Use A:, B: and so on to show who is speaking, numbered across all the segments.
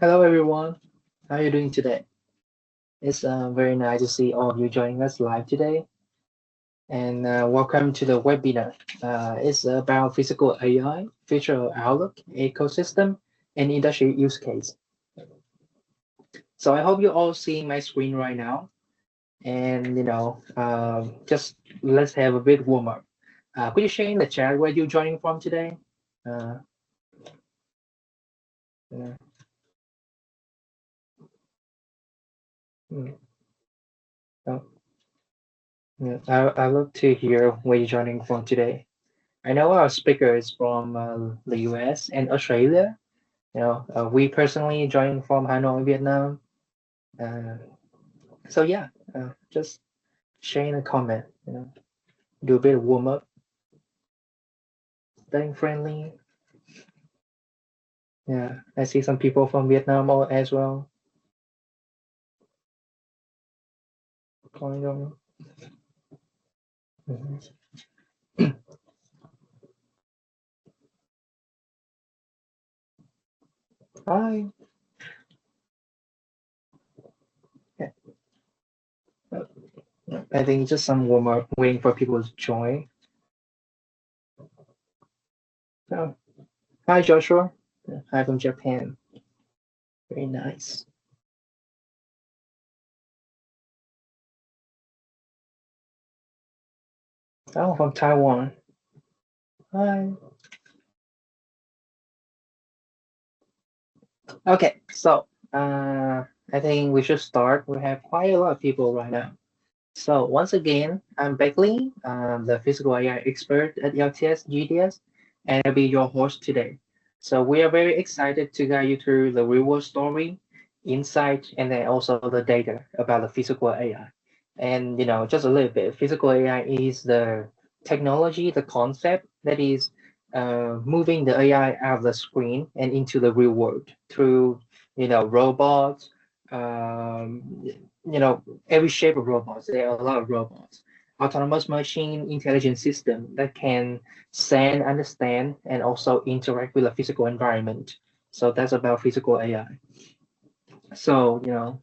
A: Hello, everyone. How are you doing today? It's very nice to see all of you joining us live today. And welcome to the webinar. It's about physical AI, future outlook, ecosystem, and industry use case. So I hope you all seeing my screen right now. And just let's have a bit warm up. Could you share in the chat where you're joining from today? Uh, uh, mm, oh, I love to hear where you're joining from today. I know our speaker is from the US and Australia. We personally joining from Hanoi, Vietnam. Uh, so yeah, just sharing a comment. Do a bit of warm up, staying friendly. Yeah, I see some people from Vietnam as well. Calling on. Mhm. Hi. Yeah, I think just some warm up, waiting for people to join. So, hi, Joshua. Hi from Japan. Very nice. Oh, from Taiwan. Hi. Okay, so I think we should start. We have quite a lot of people right now. So once again, I'm Beckley, the physical AI expert at LTS GDS, and I'll be your host today. So we are very excited to guide you through the real world story, insight, and then also the data about the physical AI. And just a little bit, physical AI is the technology, the concept that is moving the AI out of the screen and into the real world through robots, um, every shape of robots. There are a lot of robots. Autonomous machine intelligence system that can send, understand, and also interact with a physical environment. So that's about physical AI. So,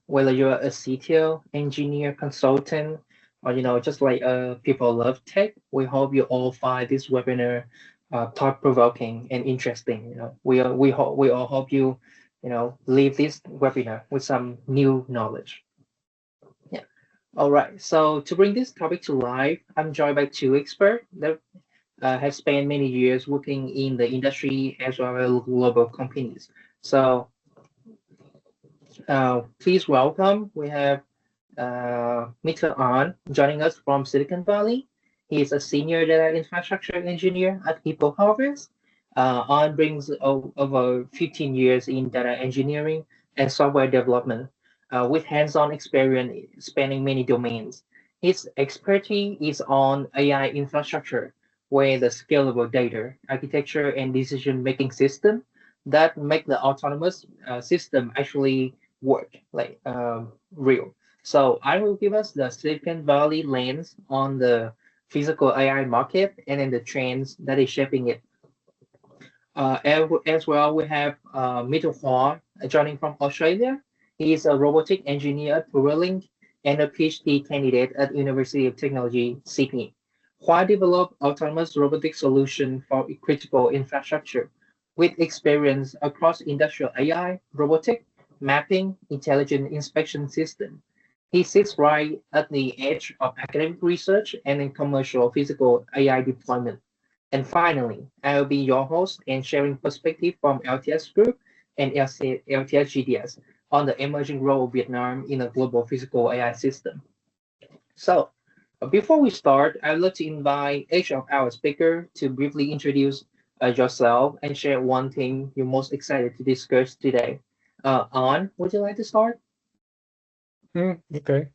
A: whether you're a CTO, engineer, consultant, or, just like people love tech, we hope you all find this webinar thought-provoking and interesting. We all hope you, leave this webinar with some new knowledge. Yeah. All right. So to bring this topic to life, I'm joined by two experts that have spent many years working in the industry as well as global companies. So please welcome. We have Mr. An joining us from Silicon Valley. He is a senior data infrastructure engineer at Hippo Harvest. An brings over 15 years in data engineering and software development, with hands-on experience spanning many domains. His expertise is on AI infrastructure, where the scalable data architecture and decision-making system that make the autonomous system actually work, like real. So I will give us the Silicon Valley lens on the physical AI market and then the trends that is shaping it. As well, we have Mitchell Hua joining from Australia. He is a robotic engineer at Neuralink and a PhD candidate at University of Technology, Sydney. Hua developed autonomous robotic solution for critical infrastructure with experience across industrial AI, robotic, mapping, intelligent inspection system. He sits right at the edge of academic research and in commercial physical AI deployment. And finally, I will be your host and sharing perspective from LTS Group and LTS GDS on the emerging role of Vietnam in a global physical AI system. So, before we start, I'd like to invite each of our speakers to briefly introduce yourself and share one thing you're most excited to discuss today. An, would you like to start?
B: Okay.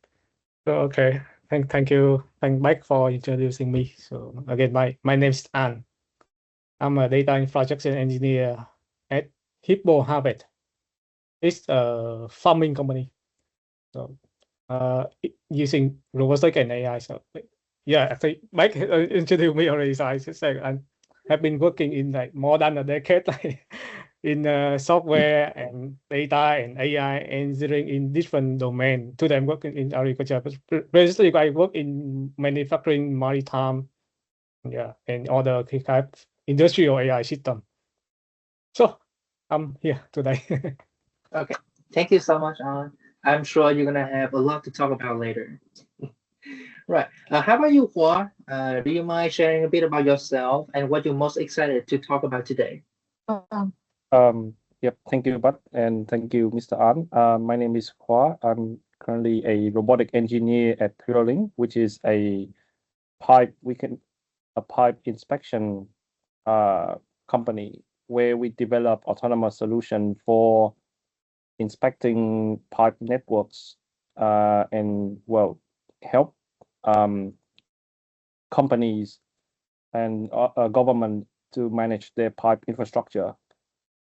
B: So okay. Thank you. Thank Mike for introducing me. So again, my name is An. I'm a data infrastructure engineer at Hippo Harvest. It's a farming company. So using robotics and AI. So yeah, I think Mike introduced me already. So I should say I have been working in like more than a decade. in software and data and AI engineering in different domains. Today I'm working in agriculture, but previously I work in manufacturing, maritime, and other kind of industrial AI system. So I'm here today.
A: Okay, thank you so much, Alan. I'm sure you're gonna have a lot to talk about later. Right. How about you, Hua? Do you mind sharing a bit about yourself and what you're most excited to talk about today?
C: Yep, thank you, Bud, and thank you, Mr. An. My name is Hua. I'm currently a robotic engineer at Purolink, which is a pipe inspection company where we develop autonomous solution for inspecting pipe networks and help companies and government to manage their pipe infrastructure.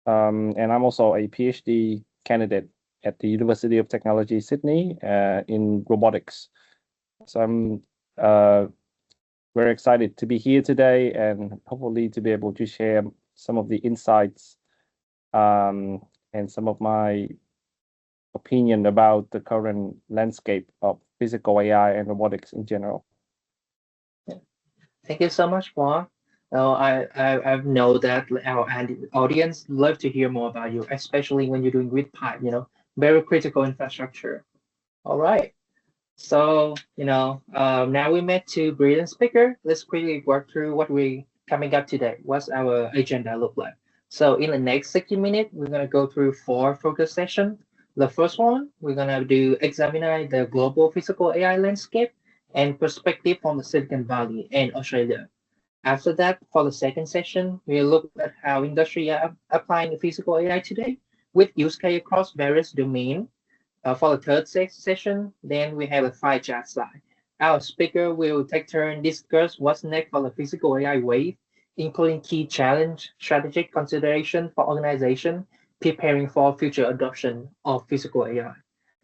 C: And I'm also a PhD candidate at the University of Technology, Sydney, in robotics. So I'm very excited to be here today and hopefully to be able to share some of the insights and some of my opinion about the current landscape of physical AI and robotics in general.
A: Thank you so much, Hua. I know that our audience love to hear more about you, especially when you're doing grid pipe, very critical infrastructure. All right. So, now we met two brilliant speakers. Let's quickly work through what we coming up today. What's our agenda look like? So in the next 60 minutes, we're going to go through 4 focus sessions. The first one, we're going to examine the global physical AI landscape and perspective from the Silicon Valley and Australia. After that, for the second session, we'll look at how industry are applying physical AI today with use case across various domains. For the third session, then we have a fireside chat. Our speaker will take turn discuss what's next for the physical AI wave, including key challenge, strategic consideration for organization preparing for future adoption of physical AI.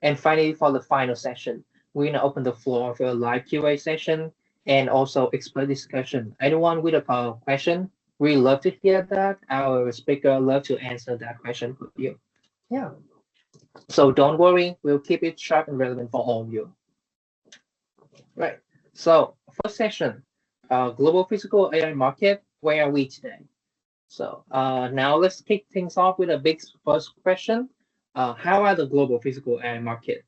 A: And finally, for the final session, we're gonna open the floor for a live QA session and also expert discussion. Anyone with a question, we love to hear that. Our speaker love to answer that question for you. Yeah. So don't worry, we'll keep it sharp and relevant for all of you. Right. So first session, global physical AI market. Where are we today? So now let's kick things off with a big first question. How are the global physical AI market?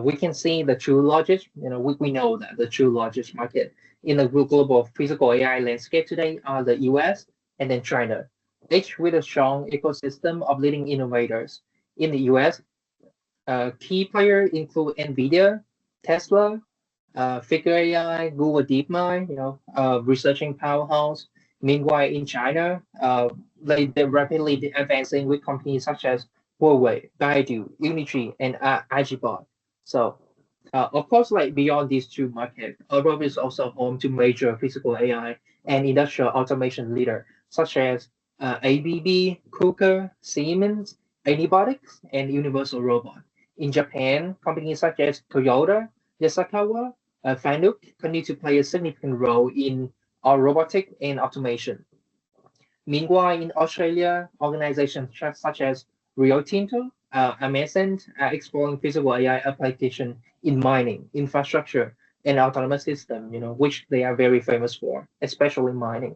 A: We can see the true largest, we know that the true largest market in the global physical AI landscape today are the US and then China, each with a strong ecosystem of leading innovators. In the US, key players include NVIDIA, Tesla, Figure AI, Google DeepMind, researching powerhouse. Meanwhile, in China, they're rapidly advancing with companies such as Huawei, Baidu, Unitree, and Alibaba. So, of course, beyond these two markets, Europe is also home to major physical AI and industrial automation leaders such as ABB, KUKA, Siemens, Anybotics, and Universal Robot. In Japan, companies such as Toyota, Yaskawa, Fanuc continue to play a significant role in robotic and automation. Meanwhile, in Australia, organizations such as Rio Tinto, Amazon are exploring physical AI application in mining, infrastructure, and autonomous system, which they are very famous for, especially mining.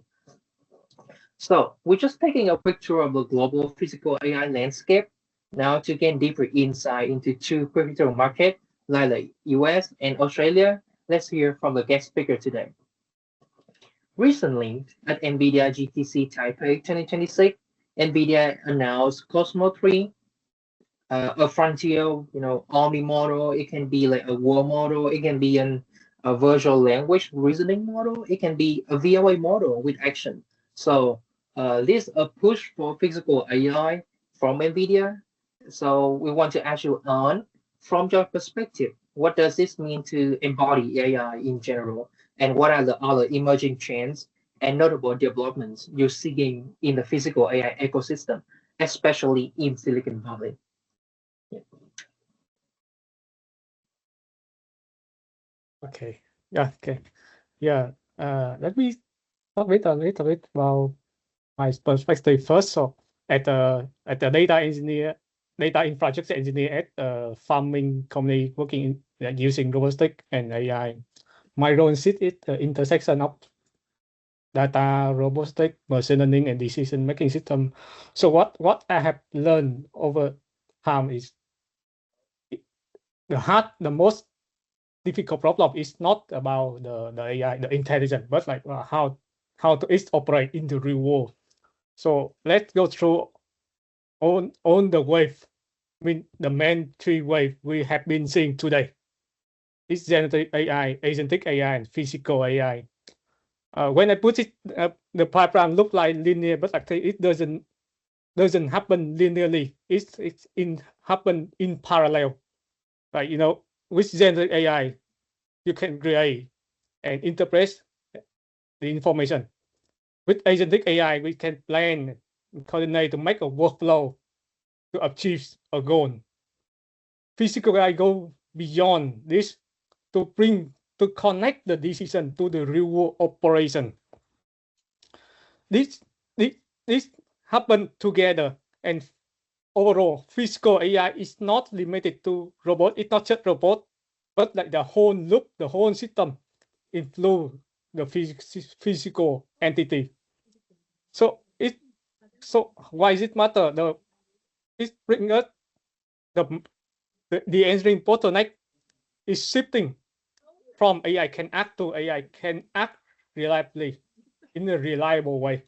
A: So we're just taking a quick tour of the global physical AI landscape now to gain deeper insight into two critical markets like the US and Australia. Let's hear from the guest speaker today. Recently, at NVIDIA GTC Taipei 2026, NVIDIA announced Cosmos 3, a frontier, Omni model. It can be like a world model. It can be a virtual language reasoning model. It can be a VOA model with action. So this is a push for physical AI from NVIDIA. So we want to ask you, from your perspective, what does this mean to embody AI in general? And what are the other emerging trends and notable developments you're seeing in the physical AI ecosystem, especially in Silicon Valley? Yeah.
B: Okay. Yeah. Okay. Yeah. Let me talk a little bit about my perspective first. So at the data infrastructure engineer at a farming company working in, using robotics and AI. My role sits at the intersection of data, robotics, machine learning, and decision-making system. So what I have learned over time is the most difficult problem is not about the AI, the intelligence, but like how to it operate in the real world. So let's go through on the wave. I mean, the main three waves we have been seeing today. It's generative AI, agentic AI, and physical AI. When I put it, the pipeline look like linear, but actually it doesn't happen linearly. It's happen in parallel. Like, with generative AI, you can create and interpret the information. With agentic AI, we can plan and coordinate to make a workflow to achieve a goal. Physical AI go beyond this to connect the decision to the real world operation. This happen together, and overall physical AI is not limited to robot. It's not just robot, but like the whole loop, the whole system influence the physical entity. So why does it matter? It brings us the engineering bottleneck is shifting from AI can act to AI can act reliably in a reliable way.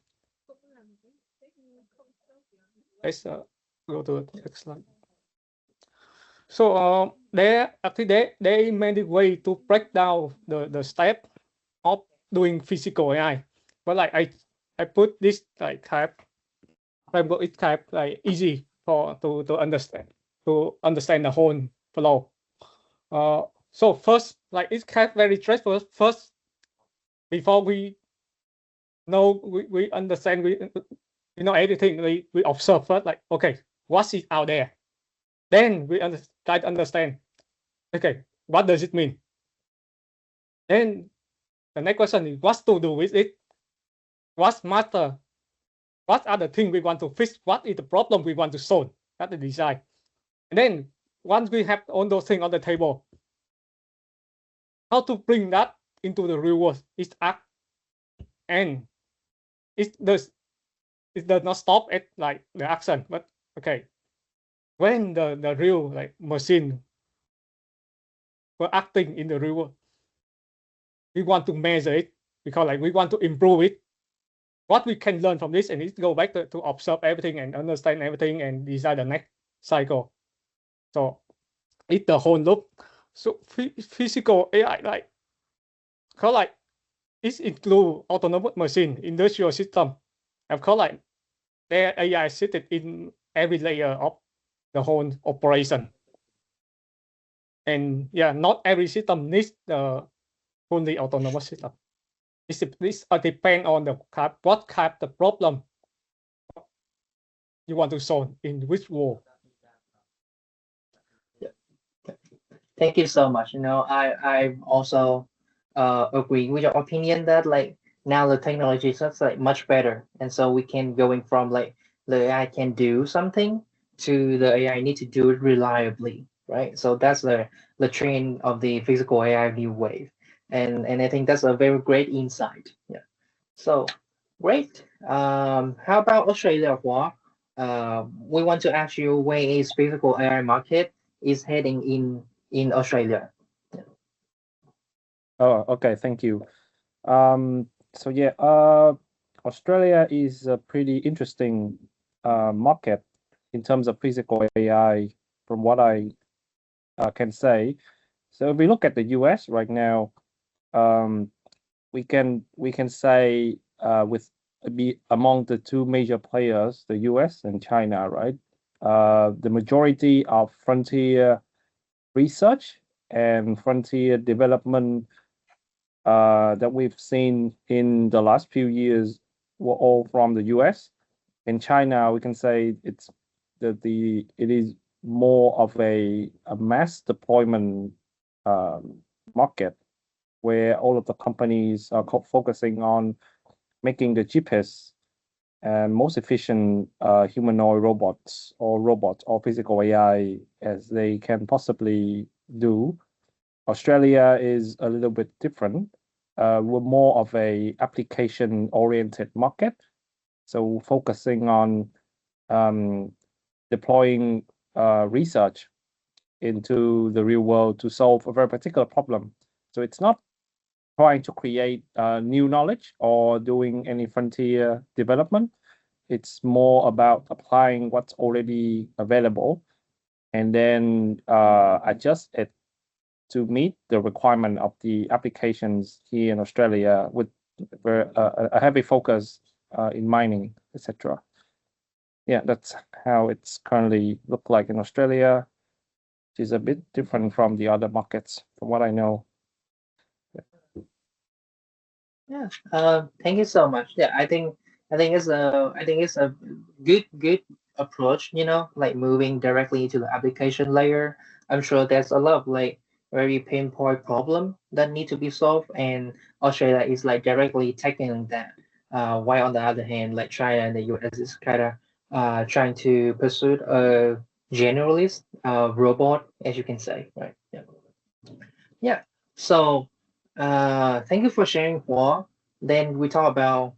B: Let's go to the next slide. So there are many ways to break down the step of doing physical AI. But like I put this like type framework is type like easy to understand the whole flow. So first, like it's kind of very straightforward. First, before we know we understand everything, we observe first, like, okay, what is out there? Then we try to understand, okay, what does it mean? Then the next question is what to do with it? What matter? What are the things we want to fix? What is the problem we want to solve? That's the design. And then once we have all those things on the table, how to bring that into the real world is act, and it does not stop at like the action, but okay, when the real like machine were acting in the real world, we want to measure it because like we want to improve it. What we can learn from this, and it go back to observe everything and understand everything and design the next cycle. So it's the whole loop. So physical AI like it include autonomous machine, industrial system. Of course, like their AI seated in every layer of the whole operation. And yeah, not every system needs the fully autonomous system. This depend on what type the problem you want to solve in which world.
A: Thank you so much. I also agree with your opinion that like now the technology is just like much better, and so we can going from like the AI can do something to the AI need to do it reliably, right? So that's the trend of the physical AI new wave, and I think that's a very great insight. Yeah. So great. How about Australia, Hua? We want to ask you where is physical AI market is heading in Australia.
C: Oh, okay. Thank you. So yeah, Australia is a pretty interesting market in terms of physical AI, from what I can say. So if we look at the US right now, we can say with be among the two major players, the US and China, right? The majority of frontier research and frontier development that we've seen in the last few years were all from the US. In China, we can say it is more of a mass deployment market, where all of the companies are focusing on making the cheapest and most efficient humanoid robots or physical AI as they can possibly do. Australia is a little bit different. We're more of a application-oriented market, so focusing on deploying research into the real world to solve a very particular problem. So it's not trying to create new knowledge or doing any frontier development. It's more about applying what's already available and then adjust it to meet the requirement of the applications here in Australia with a heavy focus in mining, etc. Yeah, that's how it's currently look like in Australia, which is a bit different from the other markets, from what I know.
A: Yeah. Thank you so much. Yeah, I think it's a good approach. You know, like moving directly to the application layer. I'm sure there's a lot of like very pinpoint problem that need to be solved, and Australia is like directly tackling that. While on the other hand, like China and the US is kind of trying to pursue a generalist robot, as you can say, right? Yeah. Yeah. So, thank you for sharing, Hua. Then we talk about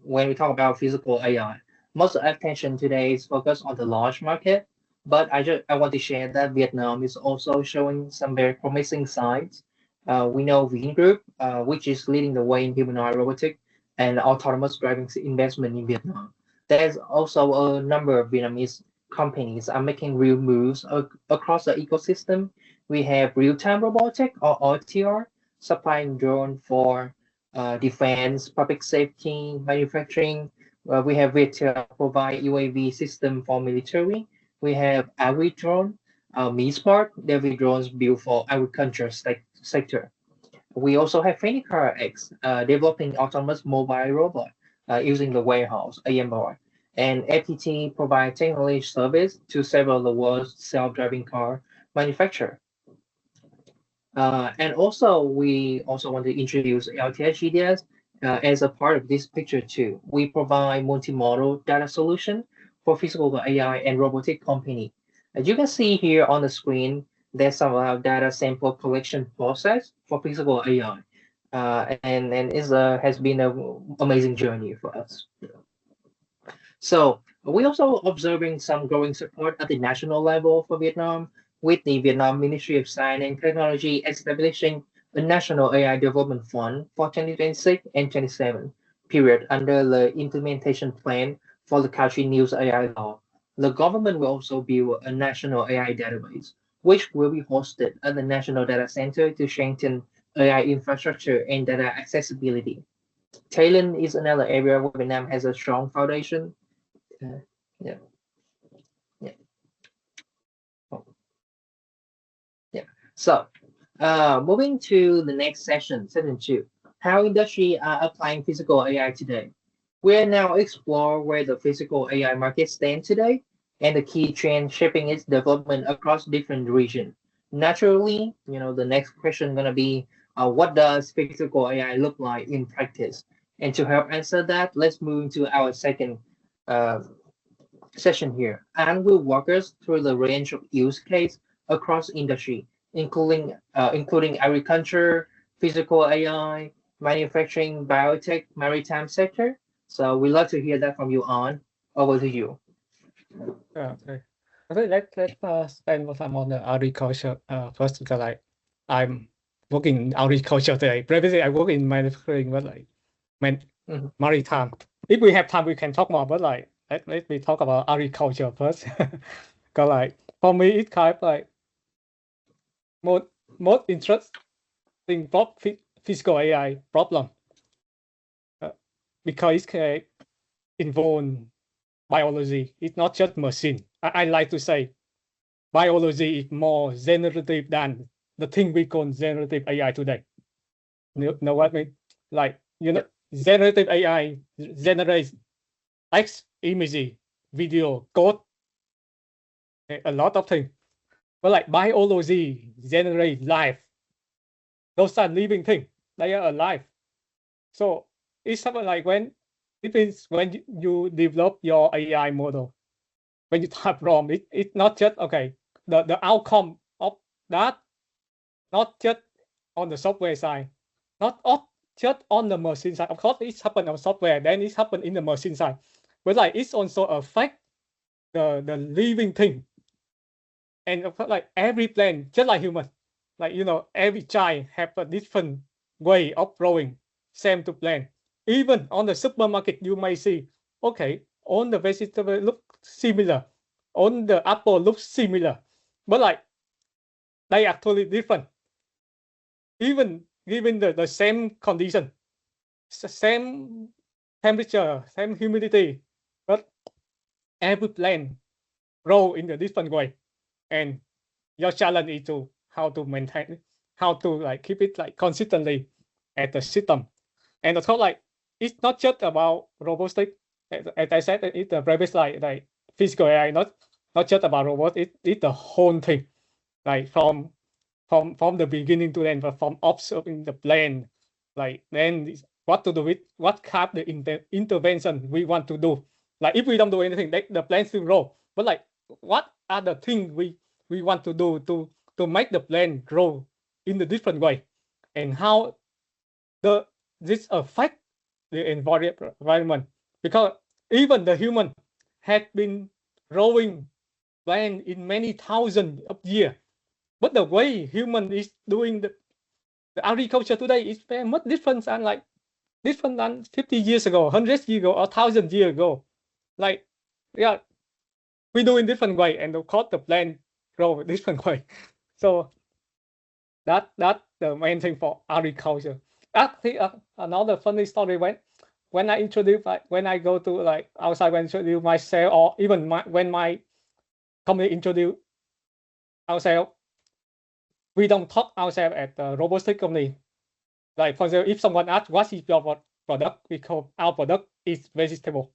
A: when we talk about physical AI. Most of attention today is focused on the large market, but I want to share that Vietnam is also showing some very promising signs. We know Vingroup, which is leading the way in humanoid robotic and autonomous driving investment in Vietnam. There's also a number of Vietnamese companies are making real moves across the ecosystem. We have real-time robotic or RTR supplying drone for defense, public safety, manufacturing. We have Viettel provide UAV system for military. We have Avi drone, MeSmart, Devi drones built for agriculture sector. We also have Fenicar X developing autonomous mobile robot using the warehouse AMR. And FPT provide technology service to several of the world's self-driving car manufacturers. And also, we also want to introduce LTS GDS as a part of this picture too. We provide multimodal data solution for physical AI and robotic company. As you can see here on the screen, there's some data sample collection process for physical AI. And it has been an amazing journey for us. So we also observing some growing support at the national level for Vietnam, with the Vietnam Ministry of Science and Technology establishing a National AI Development Fund for 2026 and 27 period under the implementation plan for the country news AI law. The government will also build a national AI database, which will be hosted at the National Data Center to strengthen AI infrastructure and data accessibility. Talent is another area where Vietnam has a strong foundation. Yeah. Oh. Yeah. So, moving to the next session 2, how industry are applying physical AI today. We'll now explore where the physical AI market stands today and the key trend shaping its development across different regions. Naturally, the next question gonna be, what does physical AI look like in practice? And to help answer that, let's move into our second session here, and we'll walk us through the range of use case across industry, including agriculture, physical AI, manufacturing, biotech, maritime sector. So we'd love to hear that from you, An. Over to you.
B: Okay. I think let's spend more time on the agriculture first, because I'm working in agriculture today. Previously, I work in manufacturing, but maritime. If we have time, we can talk more. But let me talk about agriculture first. Because for me, it's kind of most interesting physical AI problem, because it can involve biology. It's not just machine. I like to say biology is more generative than the thing we call generative AI today. You know what I mean? Generative AI generates text, image, video, code, a lot of things. But biology generates life. Those are living things. They are alive. So it's something like when It means when you develop your AI model, when you type prompt, it's not just okay. The outcome of that, not just on the software side, not just on the machine side. Of course, it's happened on software, then it's happened in the machine side, but like it's also affect the living thing. And of course, like every plant, just like human, like every child have a different way of growing. Same to plant. Even on the supermarket, you may see, okay, all the vegetables look similar, all the apple looks similar, but like they are totally different. Even given the same condition, same temperature, same humidity, but every plant grow in a different way. And your challenge is to how to maintain, how to like keep it like consistently at the system. And of course, like it's not just about robotics. As I said in the previous slide, like physical AI, not just about robots. It's the whole thing, like from the beginning to end, from observing the plan, like then what to do with what kind of the intervention we want to do. Like if we don't do anything, the plan still grow. But like what are the things we want to do to make the plan grow in a different way, and how this affect the environment, because even the human had been growing plant in many thousands of years, but the way human is doing the agriculture today is very much different than 50 years ago, 100 years ago, or 1,000 years ago. Like, yeah, we do in different way, and of course the plant grow different way. So that's the main thing for agriculture. Actually, another funny story, when I introduce, like when I go to like outside, when I introduce myself, or even when my company introduce ourselves, we don't talk ourselves at the robotics company. Like for example, if someone asks what is your product, we call our product is vegetable.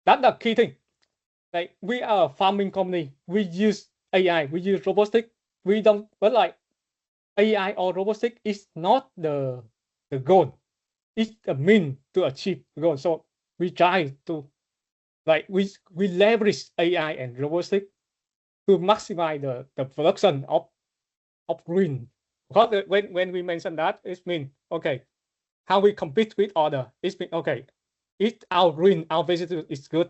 B: That's the key thing. Like we are a farming company, we use AI, we use robotics. We don't, but like AI or robotics is not the goal. It's a mean to achieve the goal. So we try to like we leverage AI and robotics to maximize the production of green. Because when we mention that, it means okay, how we compete with other. It means okay, if our green, our vegetable is good.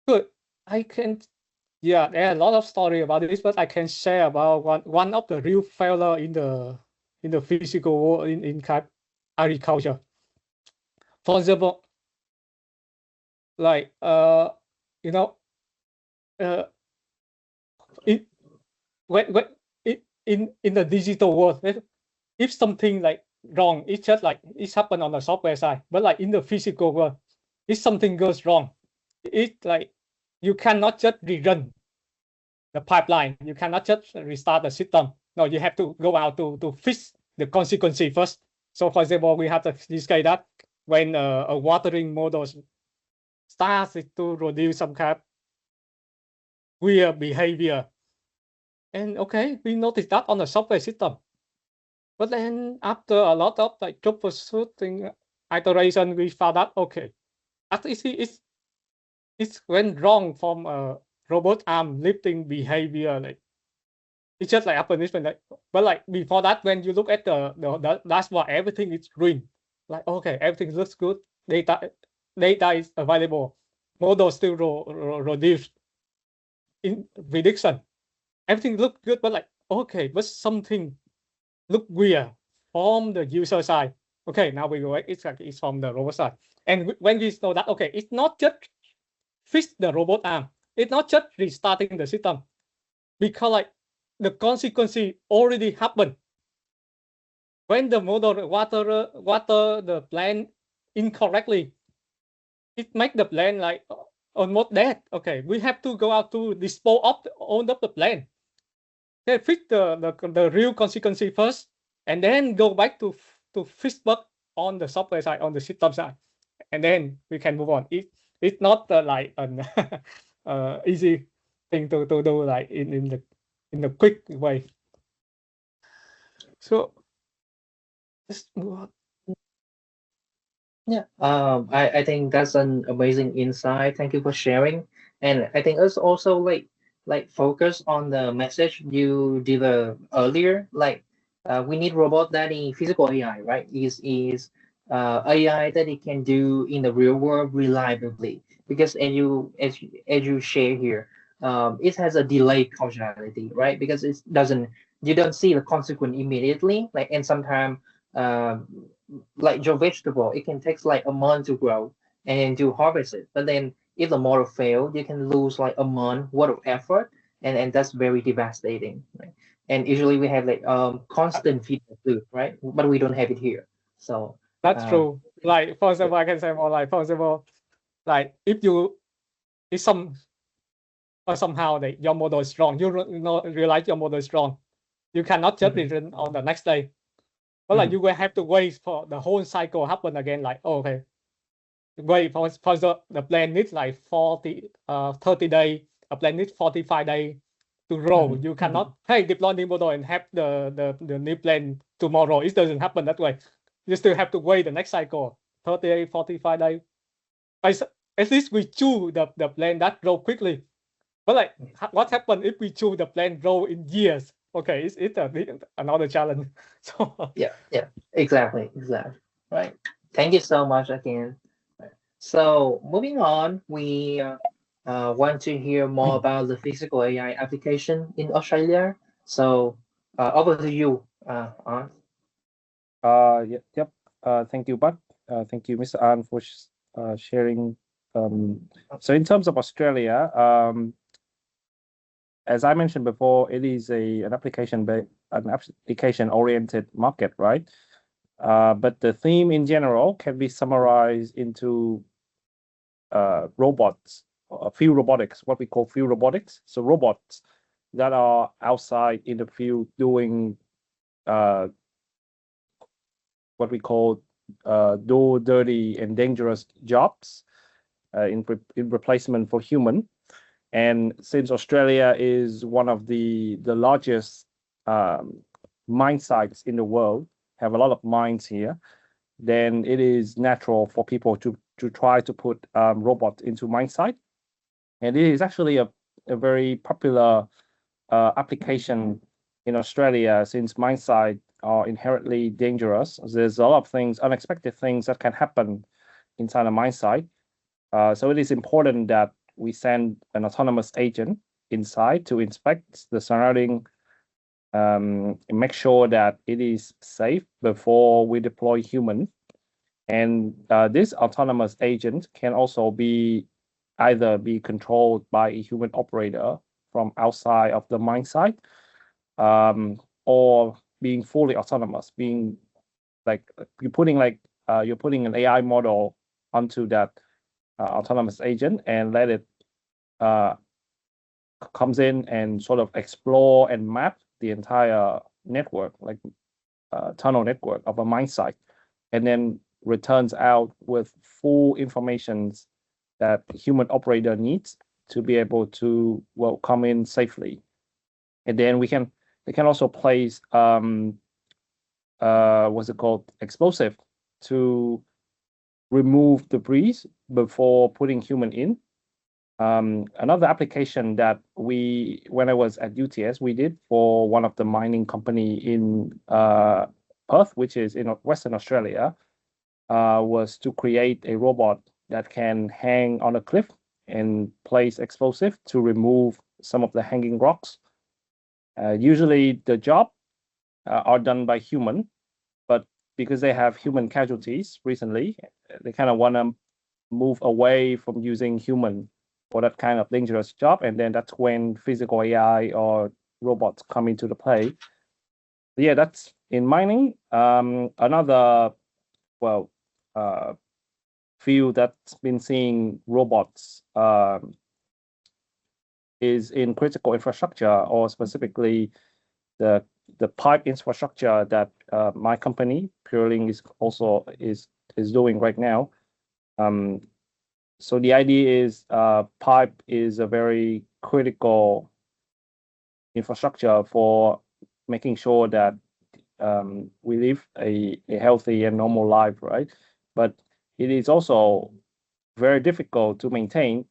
B: Good. I can, yeah, there are a lot of story about this, but I can share about one of the real failure in the physical world in agriculture. For example, like you know, it when in the digital world, if something like wrong, it's just like it's happened on the software side. But like in the physical world, if something goes wrong, it's like you cannot just rerun the pipeline. You cannot just restart the system. No, you have to go out to fix the consequence first. So for example, we have this case that when a watering model starts to produce some kind of weird behavior, and okay, we noticed that on the software system. But then after a lot of like troubleshooting iteration, we found out okay, actually it's went wrong from a robot arm lifting behavior. Like it's just like a punishment. Like, but like before that, when you look at the dashboard, everything is green. Like okay, everything looks good. Data is available. Model still reduced in prediction. Everything looked good, but like okay, but something look weird from the user side. Okay, now we go. It's like it's from the robot side, and when we know that okay, it's not just fix the robot arm. It's not just restarting the system, because like the consequence already happened. When the model water the plant incorrectly, it make the plant like almost dead. Okay, we have to go out to dispose of all of the plant. They fix the real consequence first, and then go back to fix bug on the software side, on the system side, and then we can move on. It's not like an easy thing to do like in the quick way. So let's move on.
A: Yeah, I think that's an amazing insight. Thank you for sharing. And I think it's also like focus on the message you delivered earlier. Like we need robot that is physical AI, right? Is AI that it can do in the real world reliably. Because as you share here, it has a delayed causality, right? Because it doesn't you don't see the consequence immediately. Like and sometimes like your vegetable, it can take like a month to grow and to harvest it. But then if the model failed, you can lose like a month worth of effort, and that's very devastating, right? And usually we have like constant feedback loop, right? But we don't have it here. So
B: That's
A: uh,
B: true. Like for example, I can say more like for example, like if somehow that your model is wrong, you realize your model is wrong, you cannot just
A: mhm,
B: return on the next day. But like
A: mhm,
B: you will have to wait for the whole cycle happen again. Like okay, wait for the plan needs like 30 days. A plan needs 45 days to roll.
A: mhm,
B: You cannot deploy new model and have the new plan tomorrow. It doesn't happen that way. You still have to wait the next cycle 30 days, 45 days. At least we choose the plan that roll quickly. But like what happens if we choose the plan roll in years? Okay, it's another challenge. So
A: yeah, exactly, right. Thank you so much again. Right. So moving on, we want to hear more about the physical AI application in Australia. So over to you, Art.
C: Yep. Thank you, Bud. Thank you, Mr. An, for sharing. So in terms of Australia, as I mentioned before, it is an application oriented market, right? But the theme in general can be summarized into robots, field robotics, what we call field robotics. So robots that are outside in the field doing what we call dirty and dangerous jobs in replacement for human. And since Australia is one of the largest mine sites in the world, have a lot of mines here, then it is natural for people to try to put robots into mine site. And it is actually a very popular application in Australia since mine sites are inherently dangerous. There's a lot of things, unexpected things that can happen inside a mine site. So it is important that we send an autonomous agent inside to inspect the surrounding, and make sure that it is safe before we deploy human. And this autonomous agent can also be either be controlled by a human operator from outside of the mine site, or being fully autonomous, being like you're putting an AI model onto that autonomous agent and let it comes in and sort of explore and map the entire network, like tunnel network of a mine site, and then returns out with full informations that human operator needs to be able to come in safely. And then they can also place what's it called, explosive, to remove debris before putting human in. Another application that when I was at UTS, we did for one of the mining company in Perth, which is in Western Australia, was to create a robot that can hang on a cliff and place explosive to remove some of the hanging rocks. Usually the job are done by human, but because they have human casualties recently, they kind of want to move away from using human for that kind of dangerous job, and then that's when physical AI or robots come into the play. Yeah, that's in mining. Another well field that's been seeing robots is in critical infrastructure, or specifically the pipe infrastructure that my company Purelink is doing right now. So the idea is pipe is a very critical infrastructure for making sure that we live a healthy and normal life, right? But it is also very difficult to maintain,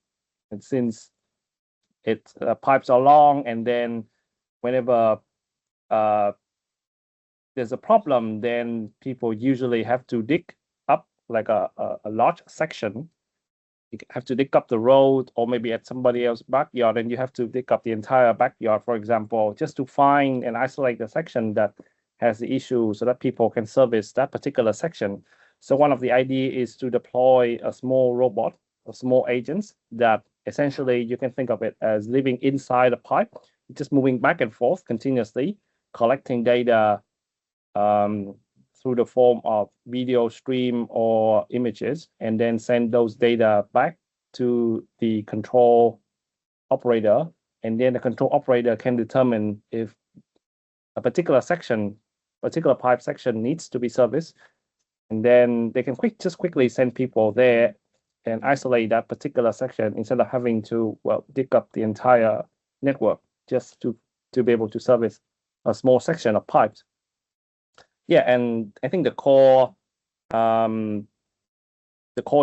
C: and since pipes are long, and then whenever there's a problem, then people usually have to dig up like a large section. You have to dig up the road, or maybe at somebody else's backyard, and you have to dig up the entire backyard, for example, just to find and isolate the section that has the issue so that people can service that particular section. So one of the idea is to deploy a small robot, or small agents that essentially you can think of it as living inside a pipe, just moving back and forth continuously, collecting data through the form of video stream or images, and then send those data back to the control operator. And then the control operator can determine if a particular pipe section needs to be serviced. And then they can just quickly send people there and isolate that particular section instead of having to, well, dig up the entire network just to be able to service a small section of pipes. Yeah, and I think the core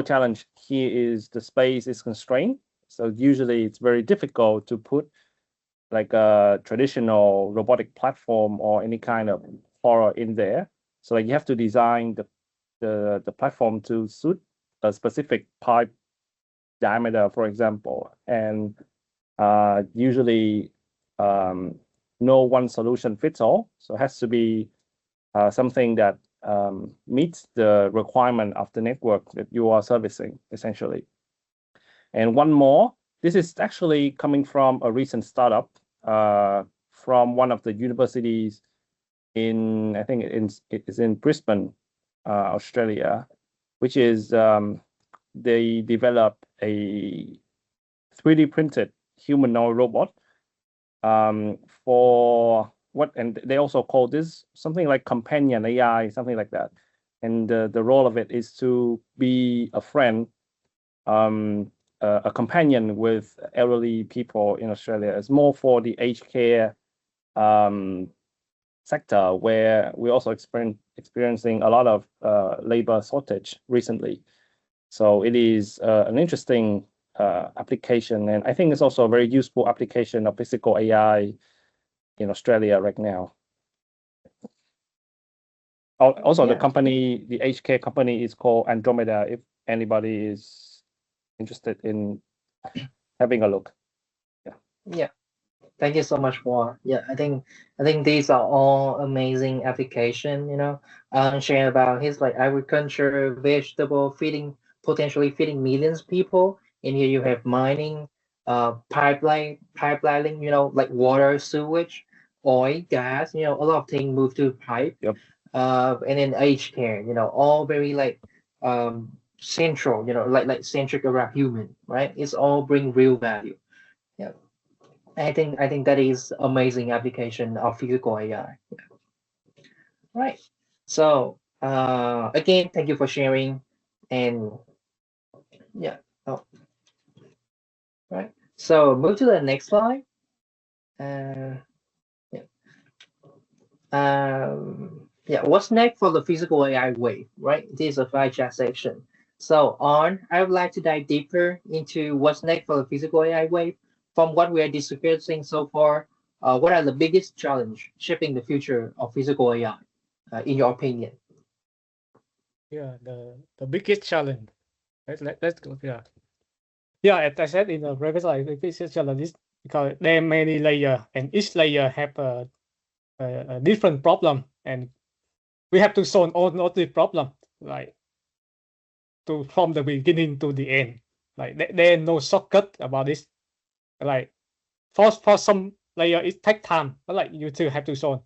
C: challenge here is the space is constrained. So usually it's very difficult to put like a traditional robotic platform or any kind of horror in there. So like you have to design the platform to suit a specific pipe diameter, for example. And usually no one solution fits all. So it has to be something that meets the requirement of the network that you are servicing, essentially. And one more, this is actually coming from a recent startup from one of the universities in, I think it's in Brisbane, Australia, which is they developed a 3D printed humanoid robot for what, and they also call this something like companion AI, something like that. And the role of it is to be a friend, a companion with elderly people in Australia. It's more for the aged care sector, where we're also experiencing a lot of labor shortage recently. So it is an interesting application, and I think it's also a very useful application of physical AI in Australia right now. Also, the company, the aged care company, is called Andromeda, if anybody is interested in having a look.
A: Yeah. Thank you so much, Juan. Yeah, I think these are all amazing application, sharing about his like agriculture, vegetable potentially feeding millions of people. And here you have mining, pipelining, like water, sewage, oil, gas, a lot of things move through pipe.
C: Yep.
A: And then aged care, all very like central, like centric around human, right? It's all bring real value. Yeah. I think that is amazing application of physical AI. Yeah. Right. So again, thank you for sharing. And yeah. Oh. Right. So move to the next slide. Yeah. What's next for the physical AI wave? Right. This is a five chat section. So I would like to dive deeper into what's next for the physical AI wave. From what we are discussing so far, what are the biggest challenge shaping the future of physical AI, in your opinion?
B: Yeah, the biggest challenge. Let's go. Yeah, as I said in the previous slide, the biggest challenge is because there are many layers, and each layer have a different problem, and we have to solve all the problem, like from the beginning to the end. Like there are no shortcut about this. Like for some layer, it take time, but like you still have to solve.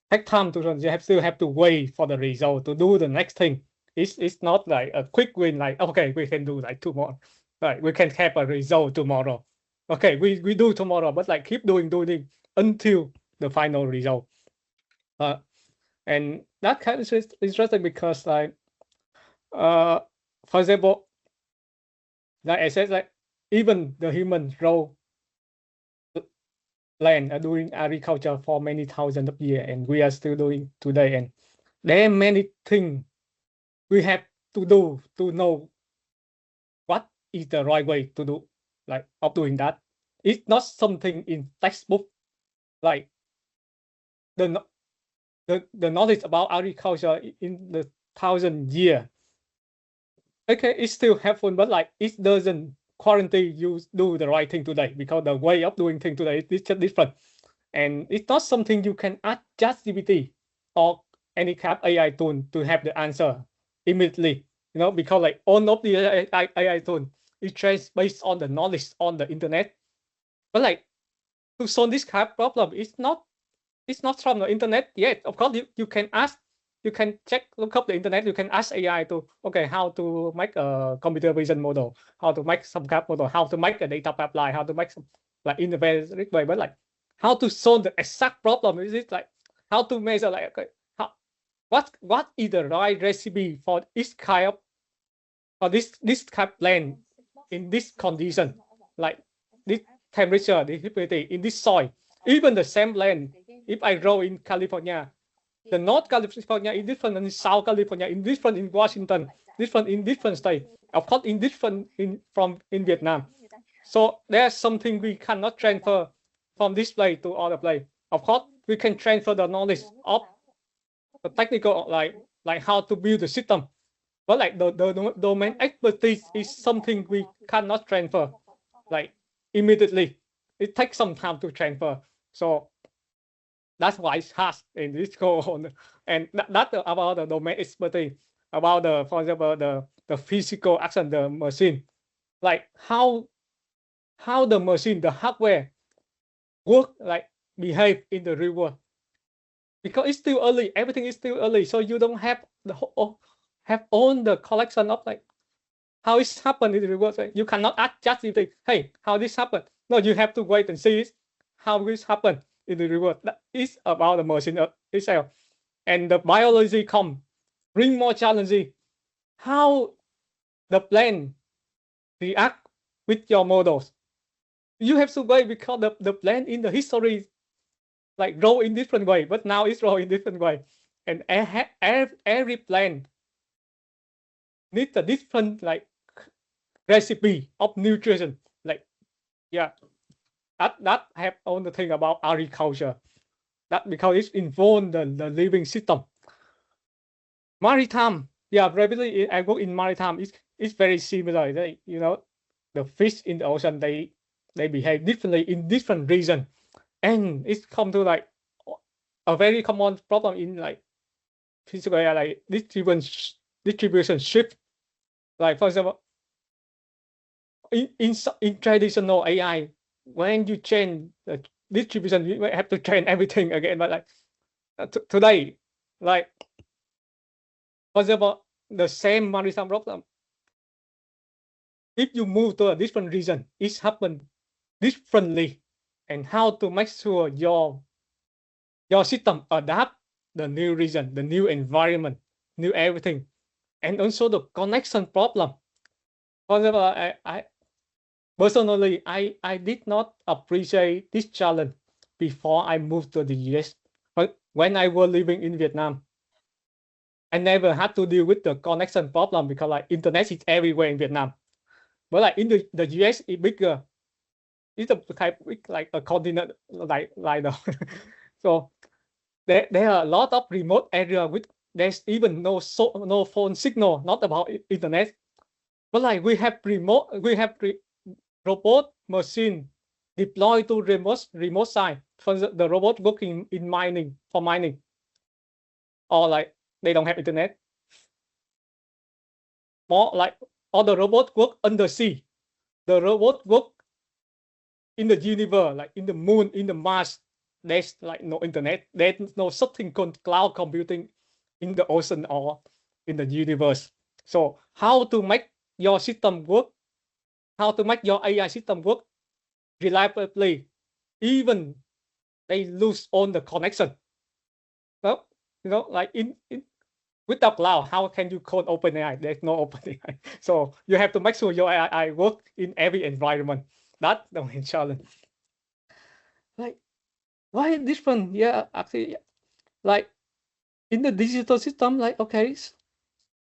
B: Take time to solve. You still have to wait for the result to do the next thing. It's not like a quick win. Like okay, we can do like tomorrow. Like we can have a result tomorrow. Okay, we do tomorrow, but like keep doing until the final result. And that kind of interesting because like for example, like I said, like even the human role land doing agriculture for many thousands of years, and we are still doing today. And there are many things we have to do to know what is the right way to do, like of doing that. It's not something in textbook, like the knowledge about agriculture in the 1,000 years. Okay, it's still helpful, but like it doesn't guarantee you do the right thing today, because the way of doing things today is just different. And it's not something you can ask ChatGPT or any kind of AI tool to have the answer immediately, you know, because like all of the AI tool is trained based on the knowledge on the internet. But like to solve this kind of problem, it's not from the internet yet. Of course, you can ask, you can look up the internet, you can ask AI to, okay, how to make a computer vision model, how to make some kind of model, how to make a data pipeline, how to make some like in a very way, but like how to solve the exact problem. Is it like how to measure, like, okay, what is the right recipe for this kind of, or this kind of plant in this condition, like this temperature, this humidity in this soil. Even the same land, if I grow in California, the North California is different than South California, is different in Washington, different in different states, of course, in different in Vietnam. So there's something we cannot transfer from this place to other place. Of course, we can transfer the knowledge of the technical, like how to build the system, but like the domain expertise is something we cannot transfer like immediately. It takes some time to transfer. So that's why it's hard in this go on. And that's about the domain expertise, about the, for example, the physical action, the machine, like how the machine, the hardware work, like behave in the real world. Because it's still early, everything is still early, so you don't have the whole, have all the collection of like how it's happened in the real world. You cannot ask ChatGPT, hey, how this happened? No, you have to wait and see how this happened in the real world. That is about the machine itself. And the biology bring more challenging. How the plant react with your models. You have to wait because the plant in the history like grow in different way, but now it's grow in different way. And every plant needs a different like recipe of nutrition. Like, yeah, that have all the thing about agriculture. That because it's involved the living system. Maritime, yeah, rapidly I work in maritime. It's very similar. They, you know, the fish in the ocean, they behave differently in different regions, and it's come to like a very common problem in like physical AI, like distribution shift. Like for example, in traditional AI, when you change the distribution, you have to change everything again. But like today, like for example, the same maritime problem, if you move to a different region, it happens differently. And how to make sure your system adapt the new region, the new environment, new everything, and also the connection problem. For example, I personally, I did not appreciate this challenge before I moved to the US. But when I was living in Vietnam, I never had to deal with the connection problem because like internet is everywhere in Vietnam. But like in the US, it's bigger. It's a kind of like a continent, like the so there are a lot of remote area with there's even no phone signal, not about internet. But like we have robot machine deployed to remote site. For the robot working in mining, for mining, or like they don't have internet. More like all the robot work under sea. The robot work in the universe, like in the moon, in the Mars. There's like no internet. There's no something called cloud computing in the ocean or in the universe. So how to make your system work? How to make your AI system work reliably, even they lose all the connection? Well, you know, like in without cloud, how can you code OpenAI? There's no OpenAI. So you have to make sure your AI work in every environment. That's the main challenge. Like, why different? Yeah, actually, like in the digital system, like, okay,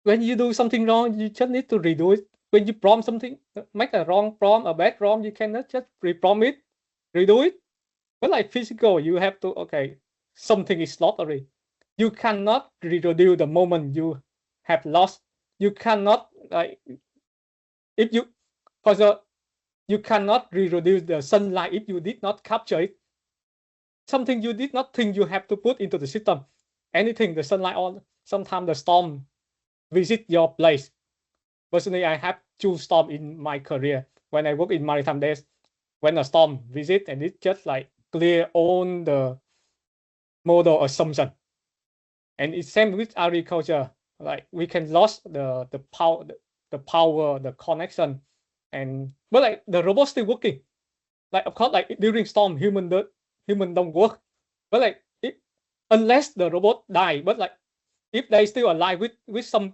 B: when you do something wrong, you just need to redo it. When you prompt something, make a wrong prompt, a bad prompt, you cannot just reprompt it, redo it. But like physical, you have to, okay, something is lost already. You cannot reproduce the moment you have lost. You cannot, like, if you, for the, you cannot reproduce the sunlight if you did not capture it. Something you did not think you have to put into the system. Anything, the sunlight on, sometimes the storm visit your place. Personally, I have 2 storms in my career. When I work in maritime days, when a storm visit and it just like clear all the model assumption. And it's same with agriculture. Like we can lose the power, the connection, and but like the robot still working. Like of course, like during storm, human don't work. But like unless the robot die, but like if they still alive with some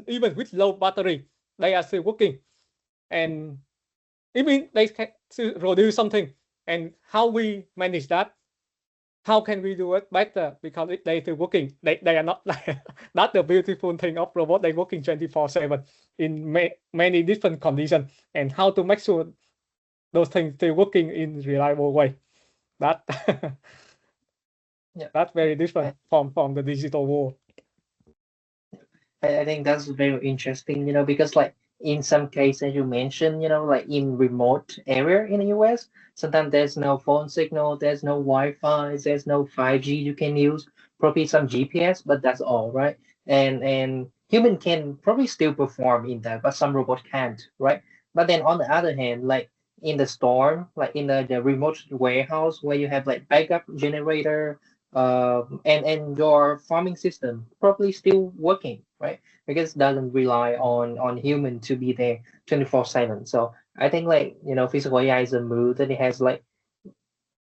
B: even with low battery, they are still working, and even they can still produce something. And how we manage that? How can we do it better? Because they still working. They are not like that's the beautiful thing of robot. They working 24/7 in many different conditions, and how to make sure those things still working in reliable way. That
A: Yeah.
B: that's very different from the digital world.
A: I think that's very interesting, because like in some cases you mentioned, like in remote area in the US, sometimes there's no phone signal, there's no Wi-Fi, there's no 5G you can use, probably some GPS, but that's all, right? And human can probably still perform in that, but some robot can't, right? But then on the other hand, like in the storm, like in the remote warehouse where you have like backup generator, and your farming system probably still working, right? Because it doesn't rely on human to be there 24/7. So I think like physical AI is a move that it has like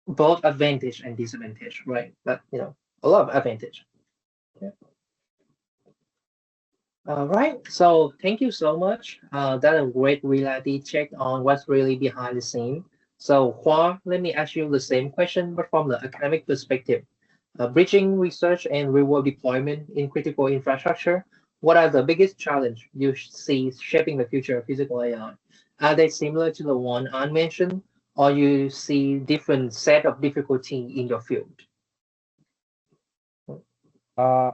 A: both advantage and disadvantage, right? But a lot of advantage. Yeah. All right. So thank you so much. That's a great reality check on what's really behind the scene. So Hua, let me ask you the same question, but from the academic perspective. Bridging research and real-world deployment in critical infrastructure, what are the biggest challenge you see shaping the future of physical AI? Are they similar to the one I mentioned, or you see different set of difficulty in your field?
C: Uh,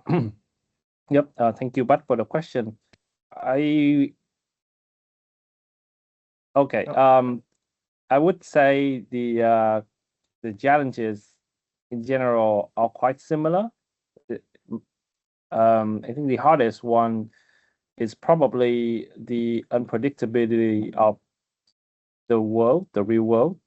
C: yep. Thank you, Bud, for the question. Okay. I would say the challenges in general are quite similar. I think the hardest one is probably the unpredictability of the world, the real world.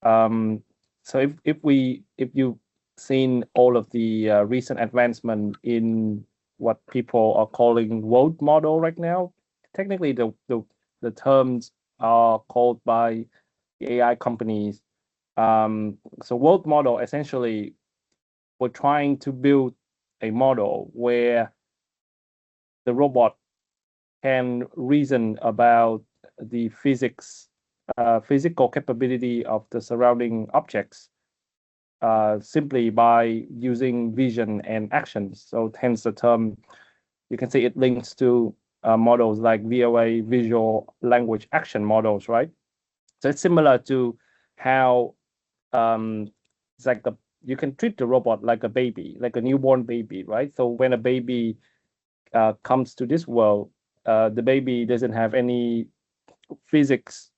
C: So if you've seen all of the recent advancement in what people are calling world model right now, technically the terms are called by the AI companies. So world model essentially, we're trying to build a model where the robot can reason about the physical capability of the surrounding objects simply by using vision and actions. So hence the term, you can say it links to models like VOA, visual language action models, right? So it's similar to how it's like you can treat the robot like a baby, like a newborn baby, right? So when a baby comes to this world, the baby doesn't have any physics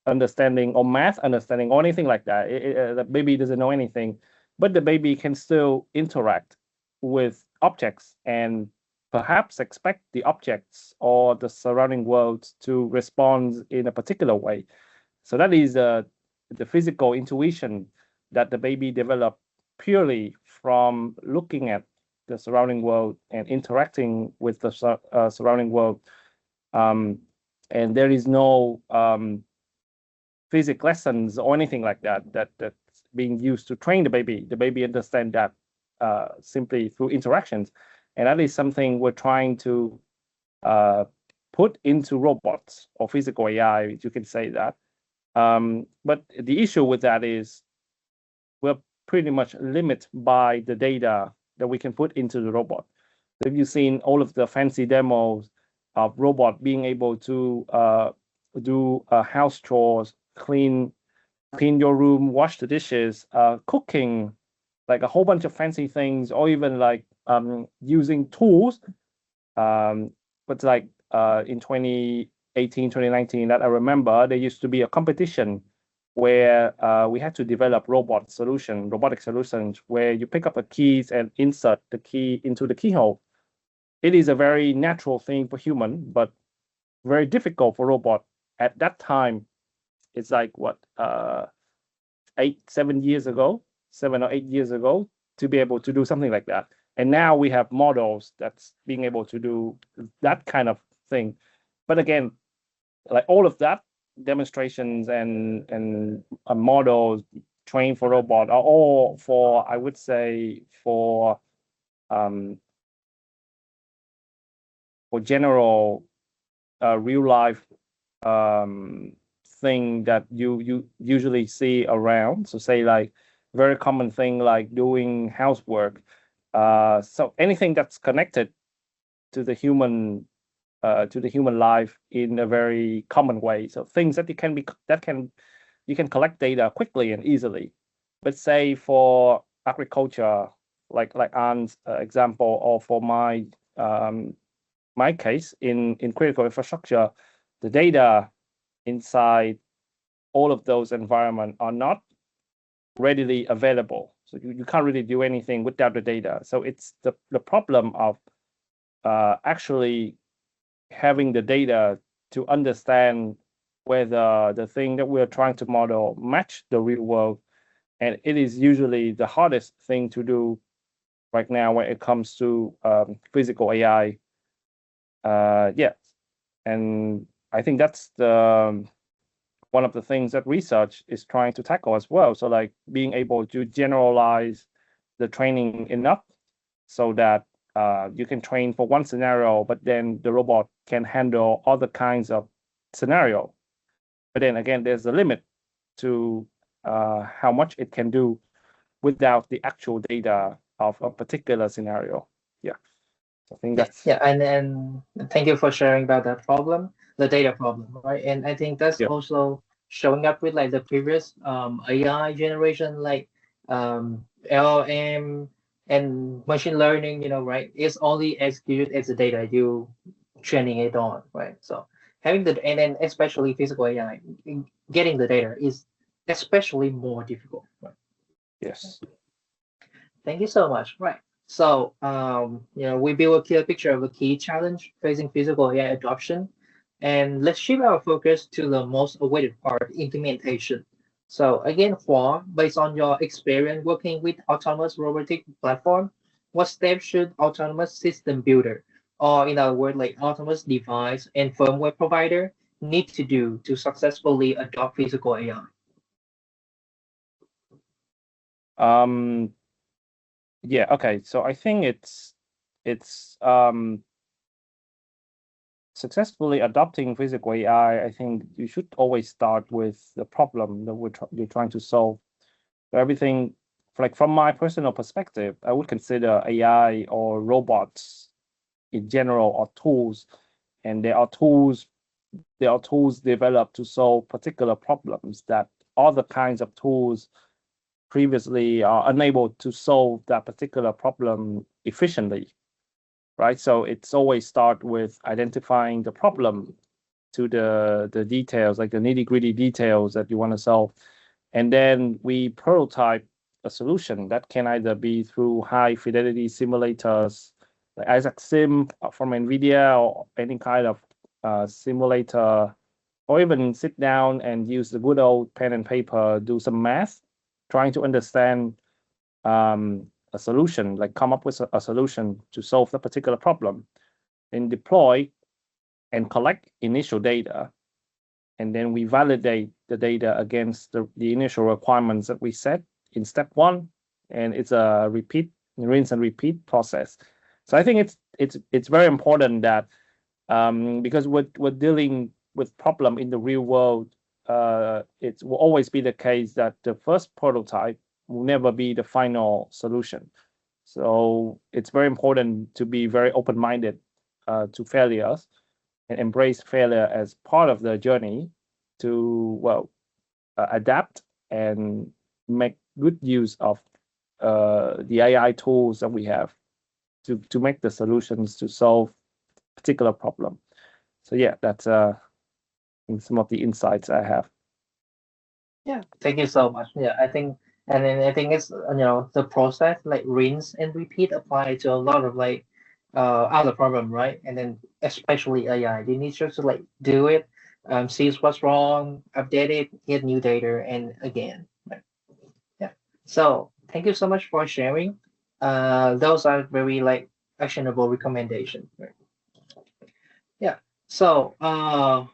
C: understanding or math understanding or anything like that. The baby doesn't know anything, but the baby can still interact with objects and perhaps expect the objects or the surrounding world to respond in a particular way. So that is the physical intuition that the baby developed purely from looking at the surrounding world and interacting with the surrounding world. And there is no physics lessons or anything like that's being used to train the baby. The baby understand that simply through interactions, and that is something we're trying to put into robots or physical AI. You can say that, but the issue with that is we're pretty much limited by the data that we can put into the robot. If you've seen all of the fancy demos of robot being able to do house chores, clean your room, wash the dishes, cooking, like a whole bunch of fancy things, or even like using tools. But like in 2018, 2019, that I remember, there used to be a competition where we had to develop robotic solutions, where you pick up a keys and insert the key into the keyhole. It is a very natural thing for human, but very difficult for robot. At that time, it's like what 7 or 8 years ago, to be able to do something like that. And now we have models that's being able to do that kind of thing. But again, like all of that, demonstrations and models trained for robot are all for, I would say, for general real life thing that you usually see around. So say like very common thing like doing housework. So anything that's connected to the human life in a very common way. So things that you can collect data quickly and easily. But say for agriculture, like Ann's example, or for my case in critical infrastructure, the data inside all of those environments are not readily available. So you can't really do anything without the data. So it's the problem of actually having the data to understand whether the thing that we're trying to model match the real world. And it is usually the hardest thing to do right now when it comes to physical AI. Yeah, and I think that's one of the things that research is trying to tackle as well. So like being able to generalize the training enough so that you can train for one scenario, but then the robot can handle other kinds of scenario. But then again, there's a limit to how much it can do without the actual data of a particular scenario. Yeah, I think that's
A: and thank you for sharing about that problem, the data problem, right? And I think that's also showing up with like the previous AI generation, like LLM and machine learning, right? It's only executed as the data you training it on, right? So having and then especially physical AI, getting the data is especially more difficult, right?
C: Yes.
A: Thank you so much. Right. So, we build a clear picture of a key challenge facing physical AI adoption, and let's shift our focus to the most awaited part, implementation. So again, Hua, based on your experience working with autonomous robotic platform, what steps should autonomous system builder, or in other words, like autonomous device and firmware provider, need to do to successfully adopt physical AI?
C: Yeah, okay. So I think it's successfully adopting physical AI. I think you should always start with the problem that you're trying to solve. So everything, like from my personal perspective, I would consider AI or robots in general are tools, and there are tools developed to solve particular problems that other kinds of tools previously are unable to solve that particular problem efficiently, right? So it's always start with identifying the problem to the details, like the nitty-gritty details that you want to solve. And then we prototype a solution that can either be through high fidelity simulators, like Isaac Sim from NVIDIA, or any kind of simulator, or even sit down and use the good old pen and paper, do some math, trying to understand a solution, like come up with a solution to solve the particular problem, and deploy and collect initial data. And then we validate the data against the initial requirements that we set in step one. And it's a rinse and repeat process. So I think it's very important that because we're dealing with problem in the real world, it will always be the case that the first prototype will never be the final solution. So it's very important to be very open-minded to failures, and embrace failure as part of the journey to adapt and make good use of the AI tools that we have to make the solutions to solve particular problem. So yeah, that's some of the insights I have.
A: Yeah, thank you so much. Yeah, I think, and then I think it's the process like rinse and repeat apply to a lot of like other problem, right? And then especially AI, you need just to like do it, see what's wrong, update it, get new data, and again, right? Yeah. So thank you so much for sharing. Those are very like actionable recommendations. Right? Yeah. So how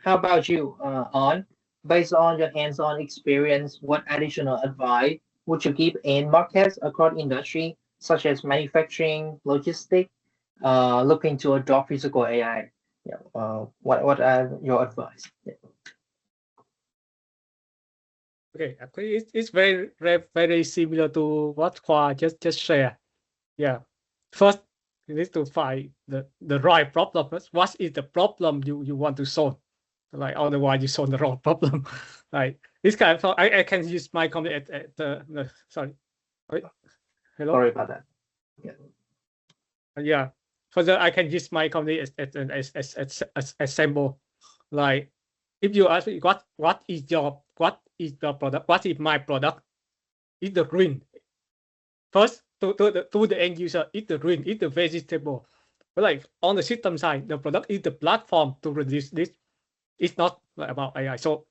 A: about you, On? Based on your hands-on experience, what additional advice would you give in markets across industry, such as manufacturing, logistics, looking to adopt physical AI? Yeah, what are your advice? Yeah.
B: Okay, actually, it's very similar to what Khoa just shared. Yeah, first you need to find the right problem. What is the problem you want to solve? Like otherwise you solve the wrong problem. Like this kind of I can use my company at the sorry. Wait. Hello.
A: Sorry about that.
B: Yeah. Further, I can use my company as example. Like if you ask me what is your product, what is my product? It's the green. First to the end user, it's the green, it's the vegetable. But like on the system side, the product is the platform to reduce this. It's not like about AI. So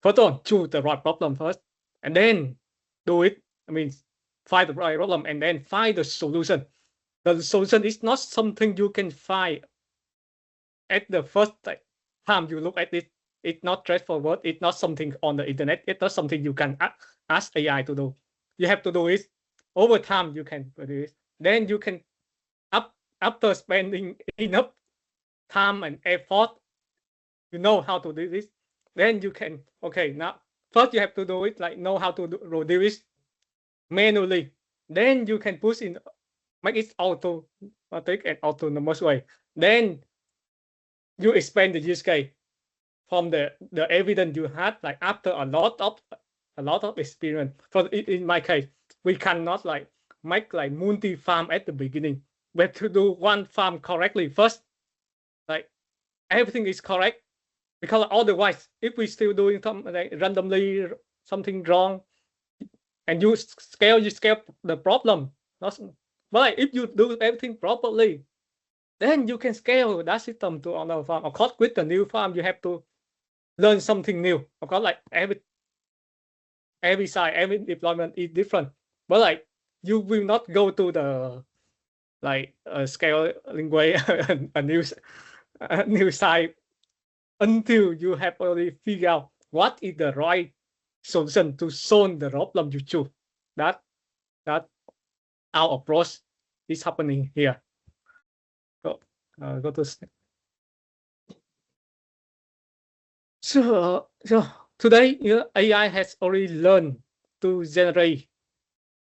B: first on, choose the right problem first, and then do it. I mean, find the right problem and then find the solution. The solution is not something you can find at the first time you look at it. It's not straightforward. It's not something on the internet. It's not something you can ask AI to do. You have to do it over time. You can do it. Then you can, after spending enough time and effort, you know how to do this. Then you can, okay, now first you have to do it, like know how to do it manually. Then you can push in, make it automatic and autonomous way. Then you expand the use case from the evidence you had, like after a lot of experience. For in my case, we cannot like make like multi-farm at the beginning. We have to do one farm correctly first, like everything is correct, because otherwise, if we still doing something like randomly something wrong, and you scale the problem. But like if you do everything properly, then you can scale that system to another farm. Of course, with the new farm, you have to learn something new. Of course, like every site, every deployment is different. But like you will not go to the like scaling way a new site until you have already figured out what is the right solution to solve the problem you choose. That our approach is happening here. Go to so today AI has already learned to generate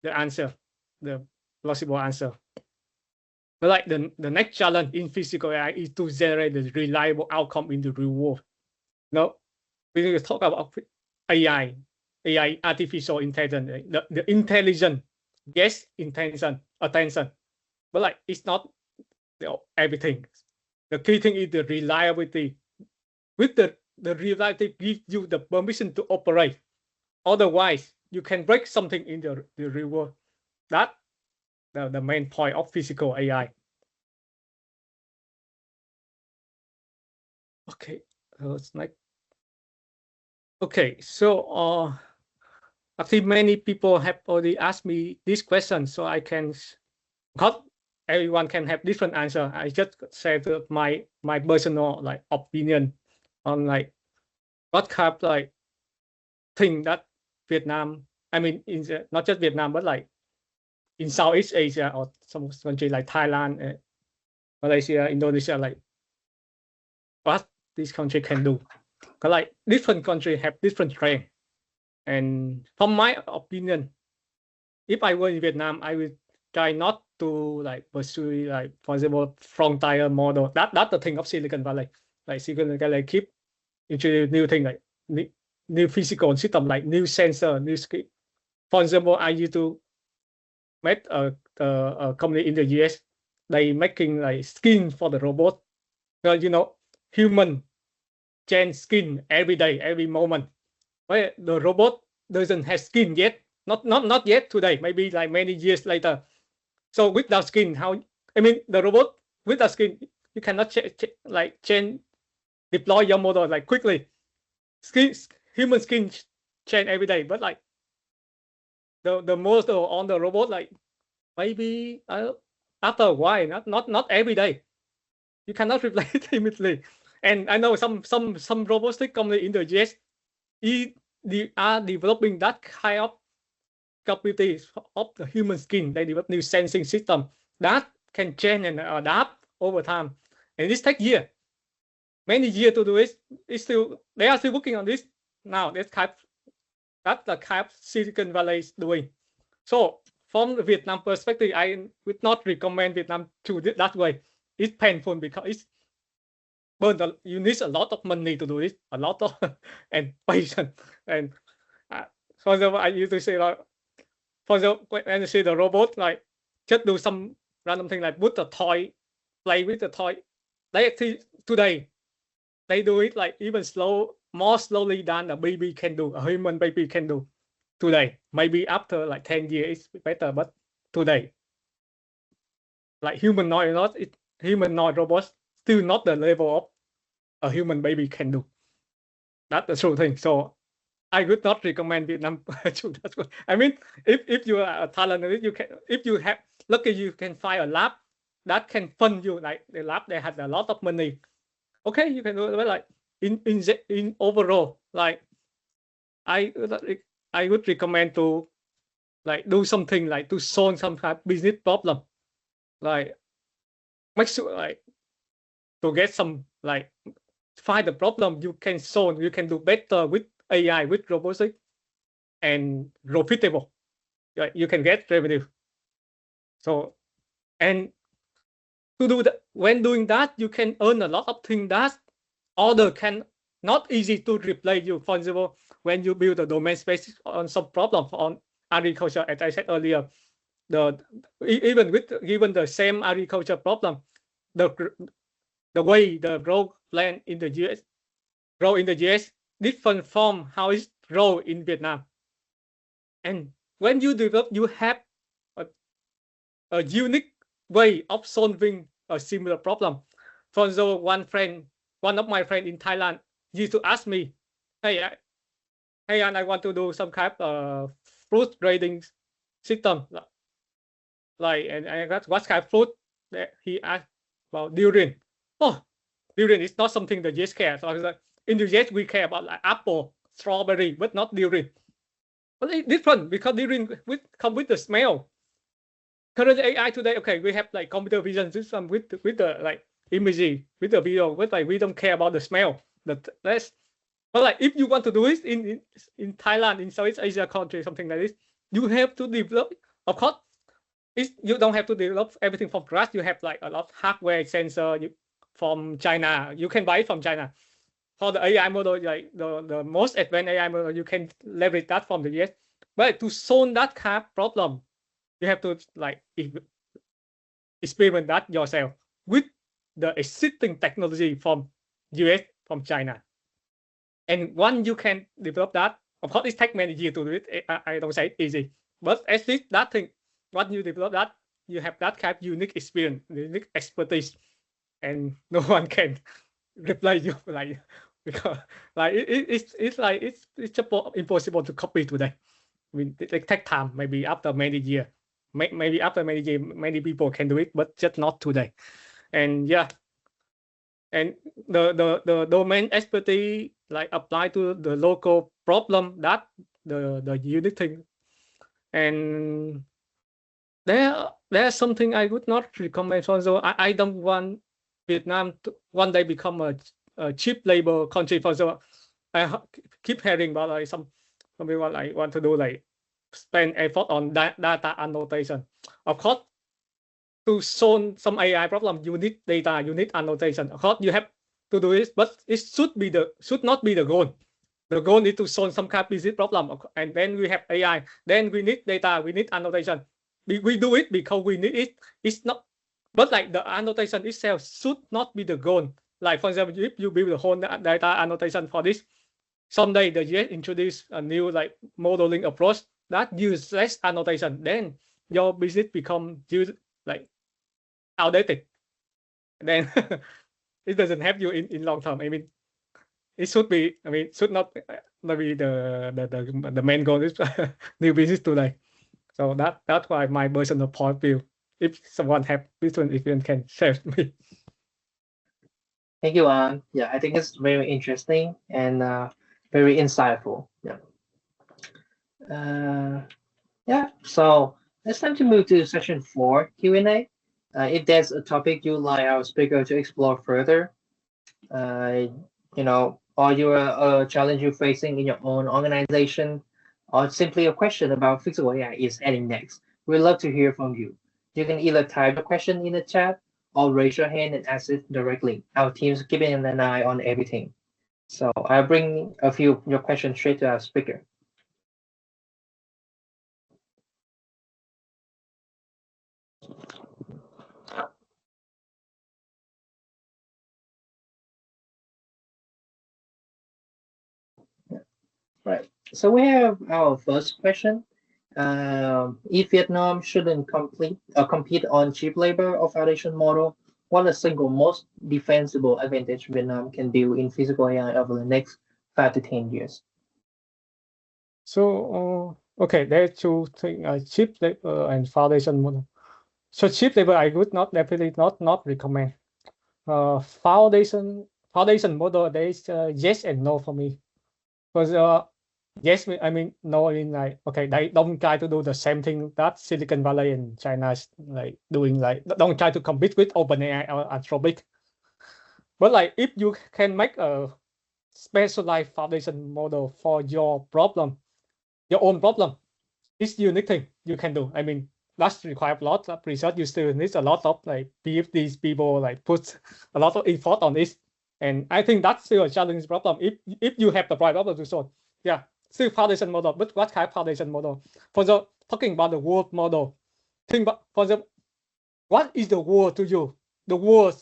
B: the answer, the plausible answer. But like the next challenge in physical AI is to generate the reliable outcome in the real world. Now we talk about AI, artificial intelligence, the intelligence, yes, attention, but like it's not everything. The key thing is the reliability. With the reliability gives you the permission to operate. Otherwise, you can break something in the real world. That's the main point of physical AI. Okay, it's like okay, so I think many people have already asked me this question, so I can, because everyone can have different answer. I just said my personal like opinion on like what kind of like thing that Vietnam, I mean, not just Vietnam, but like in Southeast Asia or some country like Thailand, Malaysia, Indonesia, like what this country can do. Because like different countries have different trend. And from my opinion, if I were in Vietnam, I would try not to like pursue like for example frontier model. That's the thing of Silicon Valley. Like Silicon Valley keep introduce new thing like new physical system like new sensor, new skin. For example, I used to make a company in the US. They making like skin for the robot. You know, human change skin every day, every moment. But the robot doesn't have skin yet. Not yet today. Maybe like many years later. So without skin, how? I mean, the robot without skin, you cannot change, deploy your model like quickly. Human skin change every day, but like the model on the robot, like maybe after a while, not every day. You cannot replace it immediately. And I know some robotic company in the US, they are developing that kind of capabilities of the human skin. They develop new sensing system that can change and adapt over time. And this takes years, many years to do it. They are still working on this now. That's the kind of Silicon Valley is doing. So from the Vietnam perspective, I would not recommend Vietnam to do it that way. It's painful because you need a lot of money to do it, a lot of and patience. And for example, I used to say like, for example, when you see the robot, like just do some random thing like put the toy, play with the toy. They actually today they do it like even more slowly than a baby can do, a human baby can do today. Maybe after like 10 years it's better, but today, like humanoid robots still not the level of a human baby can do. That's the true thing. So I would not recommend Vietnam to that one. I mean, if you are a talent, you can, if you have lucky, you can find a lab that can fund you. Like the lab, they have a lot of money. Okay, you can do it. But like in overall, like I would recommend to like do something like to solve some kind of business problem, like make sure like to get some like find the problem you can solve, you can do better with AI, with robotics, and profitable. You can get revenue. So, and to do that, when doing that, you can earn a lot of things that other can not easy to replace you. For example, when you build a domain space on some problem on agriculture, as I said earlier, even given the same agriculture problem, the way the grow land in the US grow in the US different from how it's grow in Vietnam. And when you develop, you have a unique way of solving a similar problem. For example, one of my friends in Thailand used to ask me, hey, and I want to do some kind of fruit grading system. Like, and I got what kind of fruit that he asked about durian. Oh, durian is not something the US care. So I was like, in the US, we care about like apple, strawberry, but not durian. But it's different because durian come with the smell. Current AI today, okay, we have like computer vision system with the like imaging, with the video, but like we don't care about the smell. But like if you want to do it in Thailand, in Southeast Asia country, something like this, you have to develop. Of course, you don't have to develop everything from scratch. You have like a lot of hardware sensor from China. You can buy it from China. For the AI model, like the most advanced AI model, you can leverage that from the US. But to solve that kind of problem, you have to like experiment that yourself with the existing technology from US, from China. And once you can develop that, of course, it takes many years to do it. I don't say it's easy, but at least that thing, once you develop that, you have that kind of unique experience, unique expertise, and no one can replace you. Like because like it's like it's just impossible to copy today. I mean, it takes time. Maybe after many years, maybe after many years, many people can do it, but just not today. And yeah, and the domain expertise like apply to the local problem, that the unique thing. And there's something I would not recommend. So I don't want Vietnam to one day become a cheap labor country. For example, I keep hearing about like some people like want to do like spend effort on data annotation. Of course, to solve some AI problem, you need data, you need annotation. Of course, you have to do it, but it should not be the goal. The goal is to solve some kind of business problem, and then we have AI. Then we need data, we need annotation. We do it because we need it. It's not, but like the annotation itself should not be the goal. Like for example, if you build the whole data annotation for this, someday the JS introduce a new like modeling approach that use less annotation, then your business become like outdated. Then it doesn't help you in long term. I mean, it should be. I mean, should not be the main goal is new business today. So that's why my personal point of view. If someone have different opinion, can share with me.
A: Thank you, An. Yeah, I think it's very interesting and very insightful. Yeah. Yeah. So it's time to move to section 4 Q&A. If there's a topic you'd like our speaker to explore further, or you're a challenge you're facing in your own organization, or simply a question about physical AI is heading next, we'd love to hear from you. You can either type the question in the chat or raise your hand and ask it directly. Our team's keeping an eye on everything. So I'll bring a few of your questions straight to our speaker. Right. So we have our first question. If Vietnam shouldn't compete on cheap labor or foundation model, what the single most defensible advantage Vietnam can build in physical AI over the next 5 to 10 years?
B: So okay, there are two things: cheap labor and foundation model. So cheap labor, I would definitely not recommend. Foundation model, there is yes and no for me, because yes, I mean no in like, okay, they don't try to do the same thing that Silicon Valley and China is like doing, like don't try to compete with OpenAI or Anthropic. But like if you can make a specialized foundation model for your problem, your own problem, it's unique thing you can do. I mean, that's require a lot of research. You still need a lot of like PhDs people like put a lot of effort on this, and I think that's still a challenging problem if you have the right problem to solve. Yeah, still foundation model, but what kind of foundation model? For the talking about the world model, think about for the what is the world to you? The world,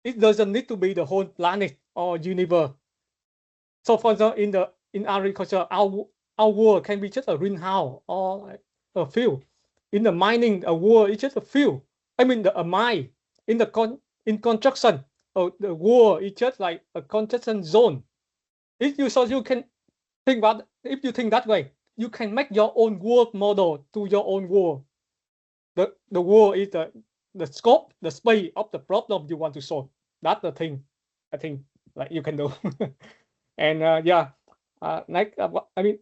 B: it doesn't need to be the whole planet or universe. So for the in agriculture, our world can be just a greenhouse or like a field. In the mining, a world is just a field. I mean, a mine. In construction, the world is just like a construction zone. If you can think about, if you think that way, you can make your own world model to your own world. The world is the scope, the space of the problem you want to solve. That's the thing I think like you can do. And yeah, like I mean,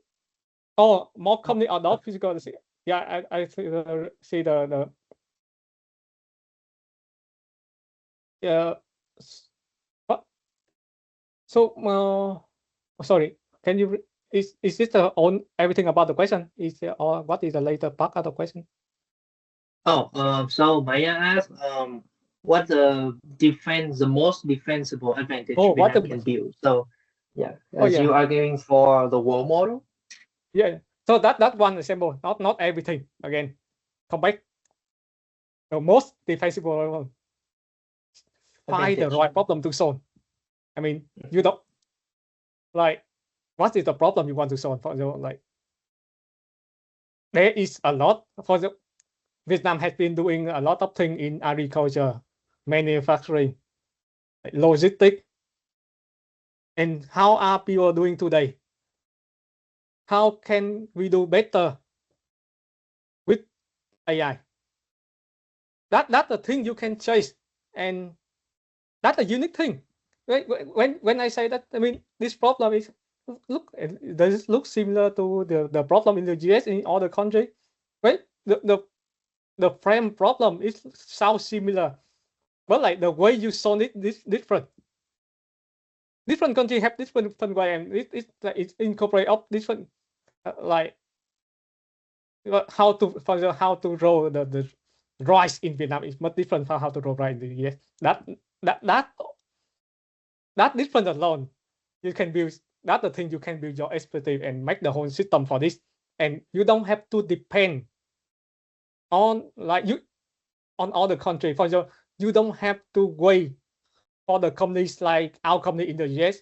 B: more company are not physical. Yeah, I see the yeah. So sorry, can you is this on everything about the question? Is or what is the later part of the question?
A: So Maya asked, what the most defensible advantage
B: what
A: Vietnam can build? So yeah, as
B: yeah,
A: you arguing for the world model.
B: yeah. So that one example, not everything. Again, come back. The most defensible, find the right problem to solve. I mean, you don't like what is the problem you want to solve? For example, like there is a lot for the Vietnam has been doing a lot of things in agriculture, manufacturing, logistics. And how are people doing today? How can we do better with AI? That's the thing you can chase, and that's a unique thing. When I say that, I mean this problem is does it look similar to the problem in the US in other countries? Right? The frame problem is sounds similar, but like the way you solve it is different. Different countries have different way, and it's incorporate of different like how to roll the rice in Vietnam is much different from how to grow rice in the US. That difference alone, you can build. That's the thing you can build your expertise and make the whole system for this, and you don't have to depend on on other country. For example, you don't have to wait for the companies like our company in the US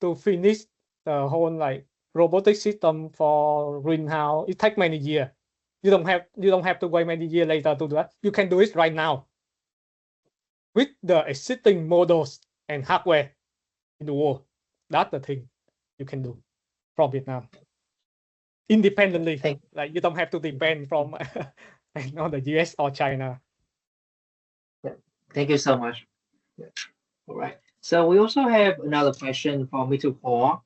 B: to finish the whole robotic system for greenhouse. It takes many years. You don't have to wait many years later to do that. You can do it right now with the existing models and hardware in the world. That's the thing you can do from Vietnam independently. You don't have to depend from on the US or China.
A: Thank you so much. All right. So we also have another question for Mr. Paul.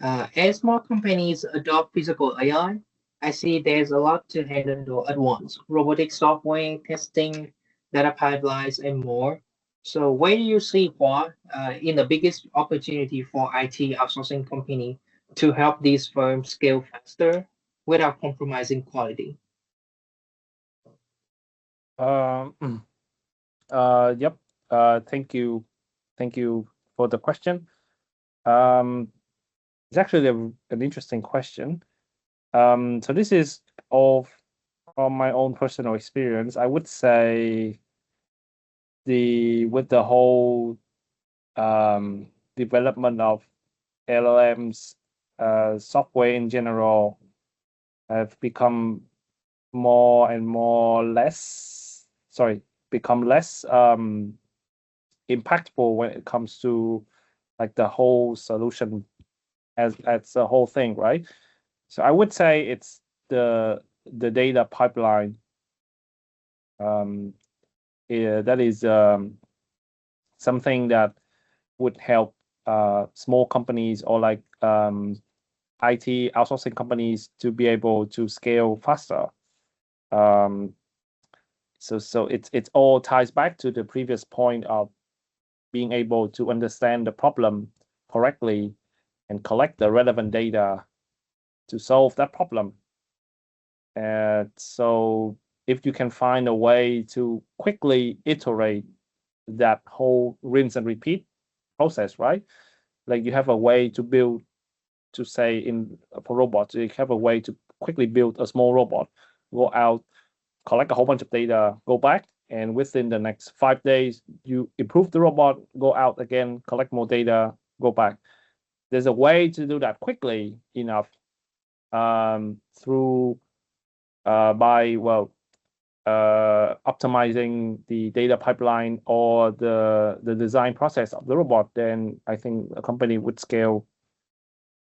A: As more companies adopt physical AI, I see there's a lot to handle at once: robotic software, testing, data pipelines, and more. So where do you see Hua in the biggest opportunity for IT outsourcing company to help these firms scale faster without compromising quality?
C: Yep. Thank you for the question. It's actually an interesting question. So this is all from my own personal experience. I would say with the whole development of LLMs, software in general have become become less impactful when it comes to the whole solution as the whole thing, right? So I would say it's the data pipeline. That is something that would help small companies or IT outsourcing companies to be able to scale faster. So it all ties back to the previous point of being able to understand the problem correctly and collect the relevant data to solve that problem. And so if you can find a way to quickly iterate that whole rinse and repeat process, right? You have a way to build, to say for robots, you have a way to quickly build a small robot, go out, collect a whole bunch of data, go back, and within the next 5 days, you improve the robot, go out again, collect more data, go back. There's a way to do that quickly enough through by optimizing the data pipeline or the design process of the robot. Then I think a company would scale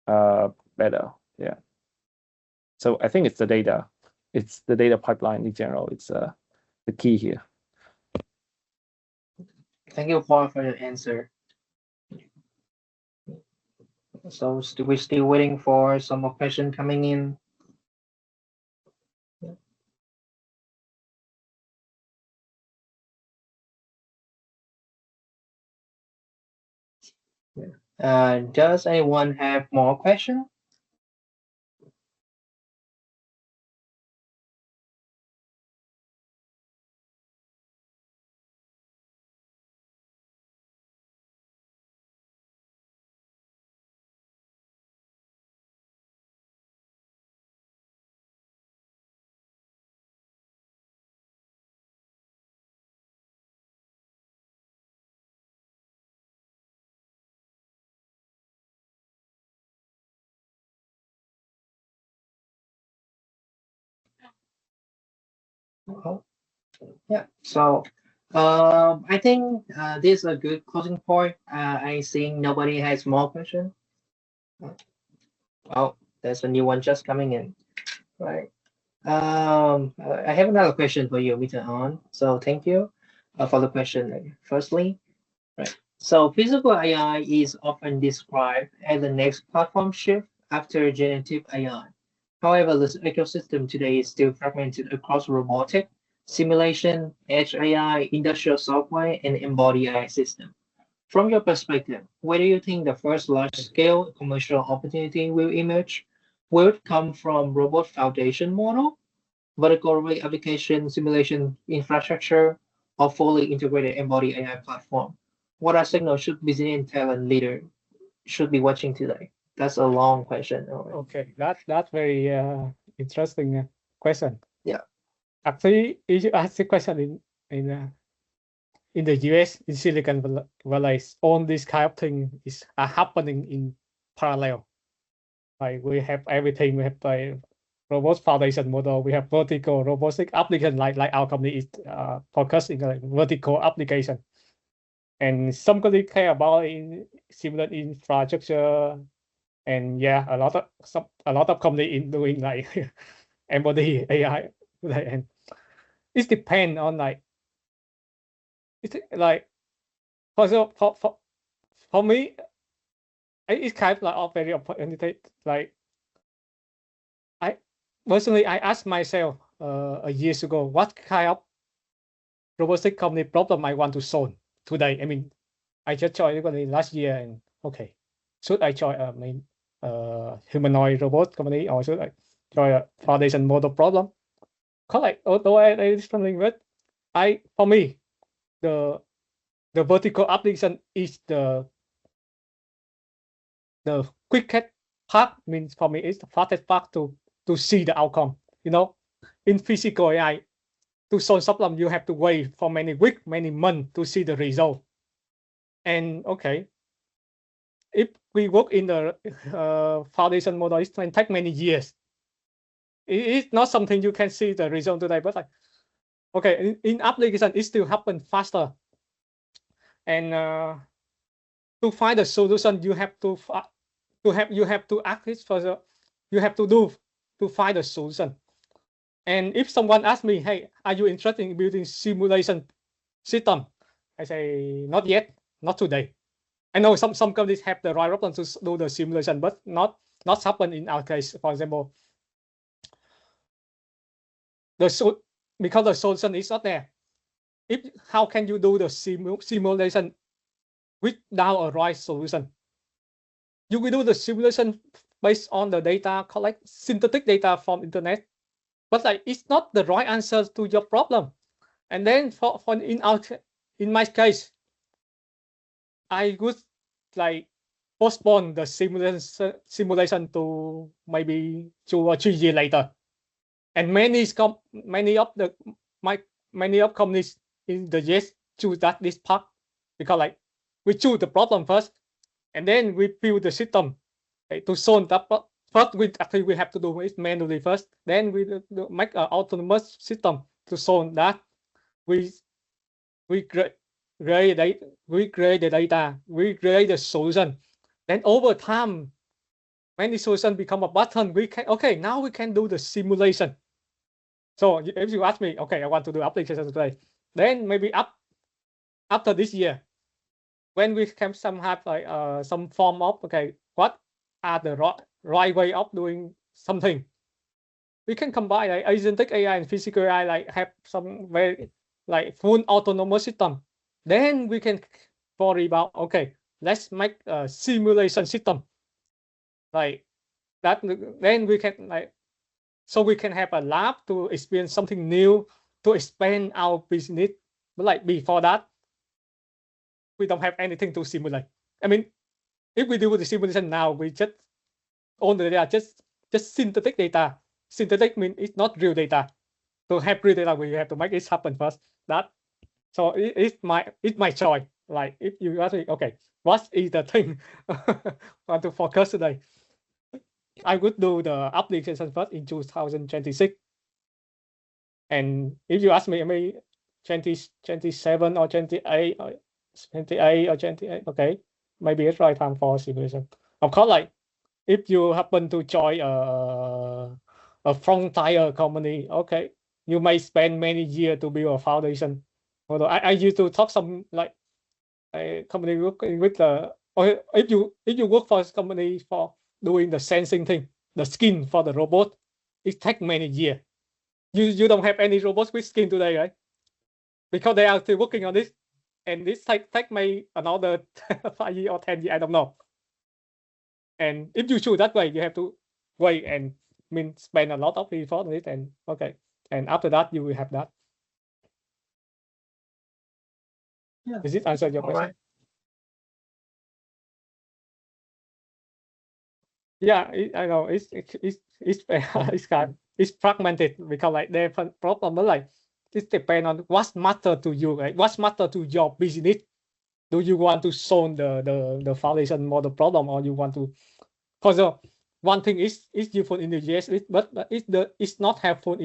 C: better. Yeah. So I think it's the data. It's the data pipeline in general. It's the key here.
A: Thank you, Paul, for your answer. So we're still waiting for some more questions coming in. Does anyone have more questions? Oh, yeah. So I think this is a good closing point. I think nobody has more questions. Oh, there's a new one just coming in. Right. I have another question for you, Mr. On. So thank you for the question. Firstly, right. So physical AI is often described as the next platform shift after generative AI. However, this ecosystem today is still fragmented across robotic, simulation, edge AI, industrial software, and embodied AI system. From your perspective, where do you think the first large-scale commercial opportunity will emerge? Will it come from robot foundation model, vertical array application simulation infrastructure, or fully integrated embodied AI platform? What are signals should business and talent leader should be watching today? That's a long question.
B: Okay, that's very interesting question.
A: Yeah.
B: Actually, if you ask the question in the US, in Silicon Valley, all this kind of thing are happening in parallel. Like we have everything. We have like robot foundation model. We have vertical robotic application. Like our company is focused in like vertical application, and some company care about in similar infrastructure. And yeah, a lot of company in doing like embody AI, and it depends on like it's like for me, it's kind of like all very opportunity. Like I personally, I asked myself a years ago, what kind of robotic company problem I want to solve today. I mean, I just joined the company last year, and okay, should I join humanoid robot company, or should I join a foundation model problem? Because like although I something, but for me, the vertical application is the quickest path. Means for me, it's the fastest path to see the outcome. You know, in physical AI, to solve problem, you have to wait for many weeks, many months to see the result. And okay, if we work in the foundation model, it can take many years. It's not something you can see the result today, but like, okay, in application, it still happen faster. And to find a solution, you have to act it further. You have to do to find a solution. And if someone asks me, hey, are you interested in building simulation system? I say, not yet, not today. I know some companies have the right option to do the simulation, but not happen in our case. For example, because the solution is not there. How can you do the simulation without a right solution? You will do the simulation based on the data, collect synthetic data from internet, but like it's not the right answer to your problem. And then for in my case, I would like postpone the simulation to maybe 2 or 3 years later. And many of companies in the US choose this path because like we choose the problem first, and then we build the system to solve that. First, we have to do it manually first. Then we make an autonomous system to solve that. We create the data. We create the solution. Then over time, when the solution become a button, now we can do the simulation. So if you ask me, okay, I want to do application today, then maybe after this year, when we can have like some form of what are the right way of doing something, we can combine like agentic AI and physical AI, like have some very like full autonomous system. Then we can worry about, okay, let's make a simulation system like that. Then we can so we can have a lab to experience something new, to expand our business. But like before that, we don't have anything to simulate. I mean, if we do the simulation now, we just own the data, just synthetic data. Synthetic means it's not real data. To have real data, we have to make it happen first. So it's my choice. Like if you ask me, okay, what is the thing I want to focus today? I would do the application first in 2026. And if you ask me, maybe 2027 or 28 or 28, okay, maybe it's right time for simulation. Of course, like if you happen to join a frontier company, okay, you may spend many years to build a foundation. Although I used to talk some like a company working with or if you work for a company for doing the sensing thing, the skin for the robot, it takes many years. You don't have any robots with skin today, right? Because they are still working on this, and this take maybe another 5 years or 10 years, I don't know. And if you choose that way, you have to wait and spend a lot of effort on it. And okay, and after that you will have that.
A: Yeah.
B: Does it answer your
A: All
B: question?
A: right.
B: Yeah, I know it's fragmented because like the problem is like it depends on what's matter to you, right? What's matter to your business. Do you want to solve the foundation model problem, or you want to? Because one thing is useful in the US, but it's not helpful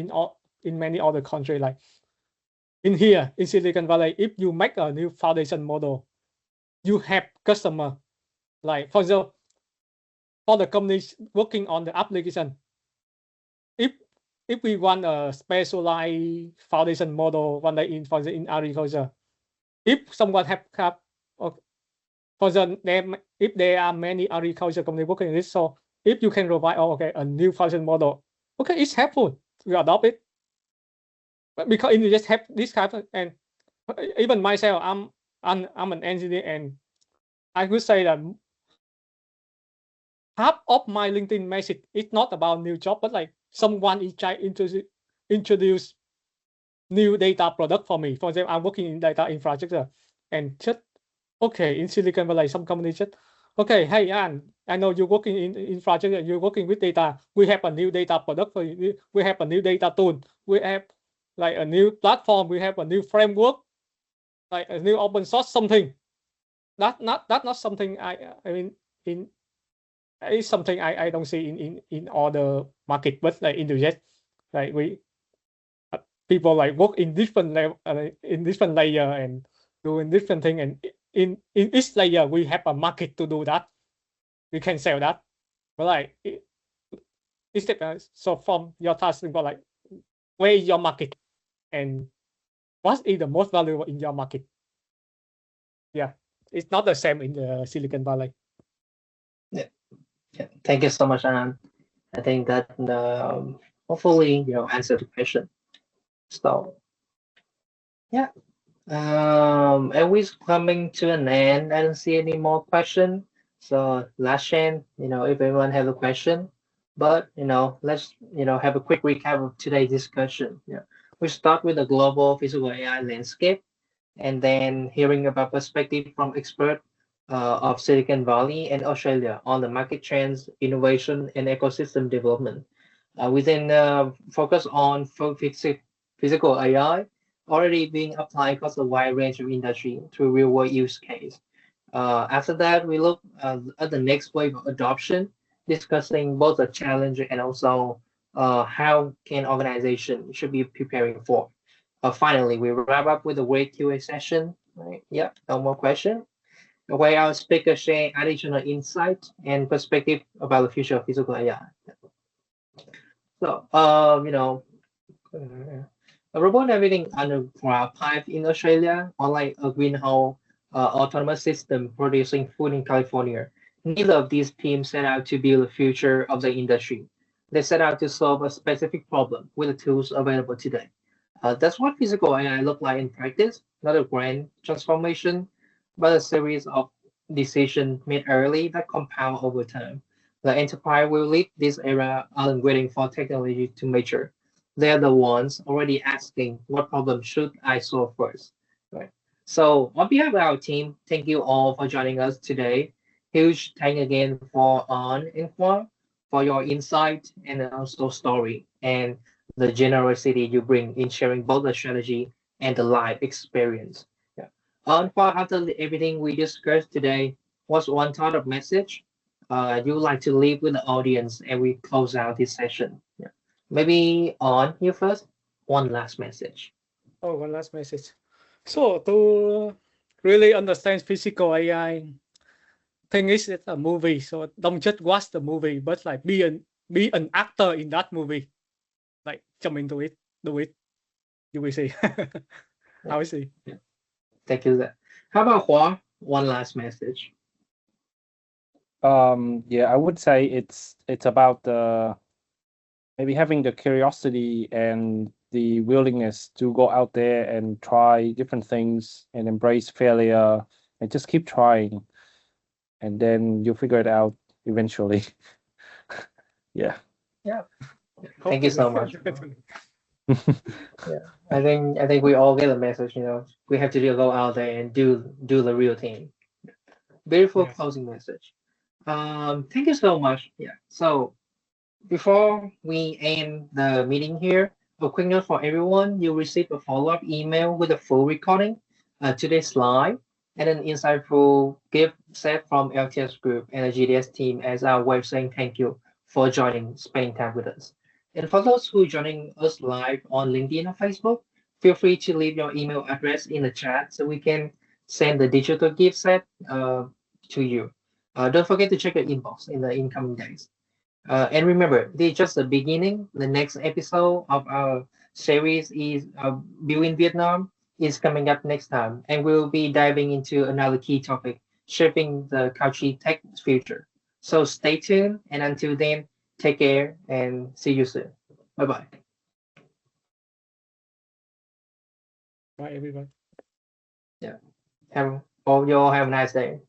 B: in many other countries. Like in here in Silicon Valley, if you make a new foundation model, you have customer. Like for example, for the companies working on the application, if we want a specialized foundation model, one day for example in agriculture, if someone have for them, if there are many agriculture companies working on this, so if you can provide a new foundation model, it's helpful to adopt it. But because you just have this kind of, and even myself, I'm an engineer, and I would say that half of my LinkedIn message is not about new job, but like someone is trying to introduce new data product for me. For example, I'm working in data infrastructure, and just in Silicon Valley, some companies just hey Ann, I know you're working in infrastructure, you're working with data. We have a new data product for you. We have a new data tool. We have like a new platform. We have a new framework, like a new open source something. That's not something I mean it's something I don't see in other market, but like in the US, like people like work in different level, in different layer and doing different thing, and in each layer we have a market to do that. We can sell that, but like so from your task, but like where is your market and what is the most valuable in your market? Yeah, it's not the same in the Silicon Valley.
A: Yeah. Thank you so much, Anand. I think that hopefully answered the question. So yeah, and we're coming to an end. I don't see any more question. So last chance, if anyone have a question, but let's have a quick recap of today's discussion. Yeah, we start with the global physical AI landscape, and then hearing about perspective from expert of Silicon Valley and Australia on the market trends, innovation, and ecosystem development. We then focus on physical AI already being applied across a wide range of industry through real-world use case. After that, we look at the next wave of adoption, discussing both the challenge and also how can organization should be preparing for. Finally, we wrap up with a great Q&A session. Right? Yeah, no more question. Where our speakers share additional insight and perspective about the future of physical AI. So, a robot navigating underground pipe in Australia, or like a greenhouse autonomous system producing food in California. Neither of these teams set out to build the future of the industry. They set out to solve a specific problem with the tools available today. That's what physical AI look like in practice, not a grand transformation, but a series of decisions made early that compound over time. The enterprise will lead this era aren't waiting for technology to mature. They're the ones already asking what problem should I solve first. Right. So on behalf of our team, thank you all for joining us today. Huge thank again for On and for your insight and also story and the generosity you bring in sharing both the strategy and the live experience. Yeah. After everything we discussed today, what's one thought of message you would like to leave with the audience and we close out this session? Yeah. Maybe On you first. One last message.
B: One last message. So to really understand physical AI, thing is it's a movie. So don't just watch the movie, but like be an actor in that movie. Like jump into it, do it. You will see. I will see.
A: Yeah. Thank you. How about Hua? One last message.
C: I would say it's about maybe having the curiosity and the willingness to go out there and try different things and embrace failure and just keep trying, and then you'll figure it out eventually. Yeah.
A: Yeah. Thank you so much. I think we all get the message. We have to go out there and do the real thing. Beautiful
B: Yes.
A: closing message. Thank you so much. Yeah. So before we end the meeting here, a quick note for everyone: you receive a follow-up email with a full recording, today's live, and an insightful gift set from LTS Group and the GDS team as our way of saying thank you for spending time with us. And for those who are joining us live on LinkedIn or Facebook, feel free to leave your email address in the chat so we can send the digital gift set to you. Don't forget to check your inbox in the incoming days. And remember, this is just the beginning. The next episode of our series is Build in Vietnam is coming up next time, and we'll be diving into another key topic, shaping the Couchy tech future. So stay tuned, and until then, take care and see you soon. Bye bye.
B: Bye, everyone.
A: Hope you all have a nice day.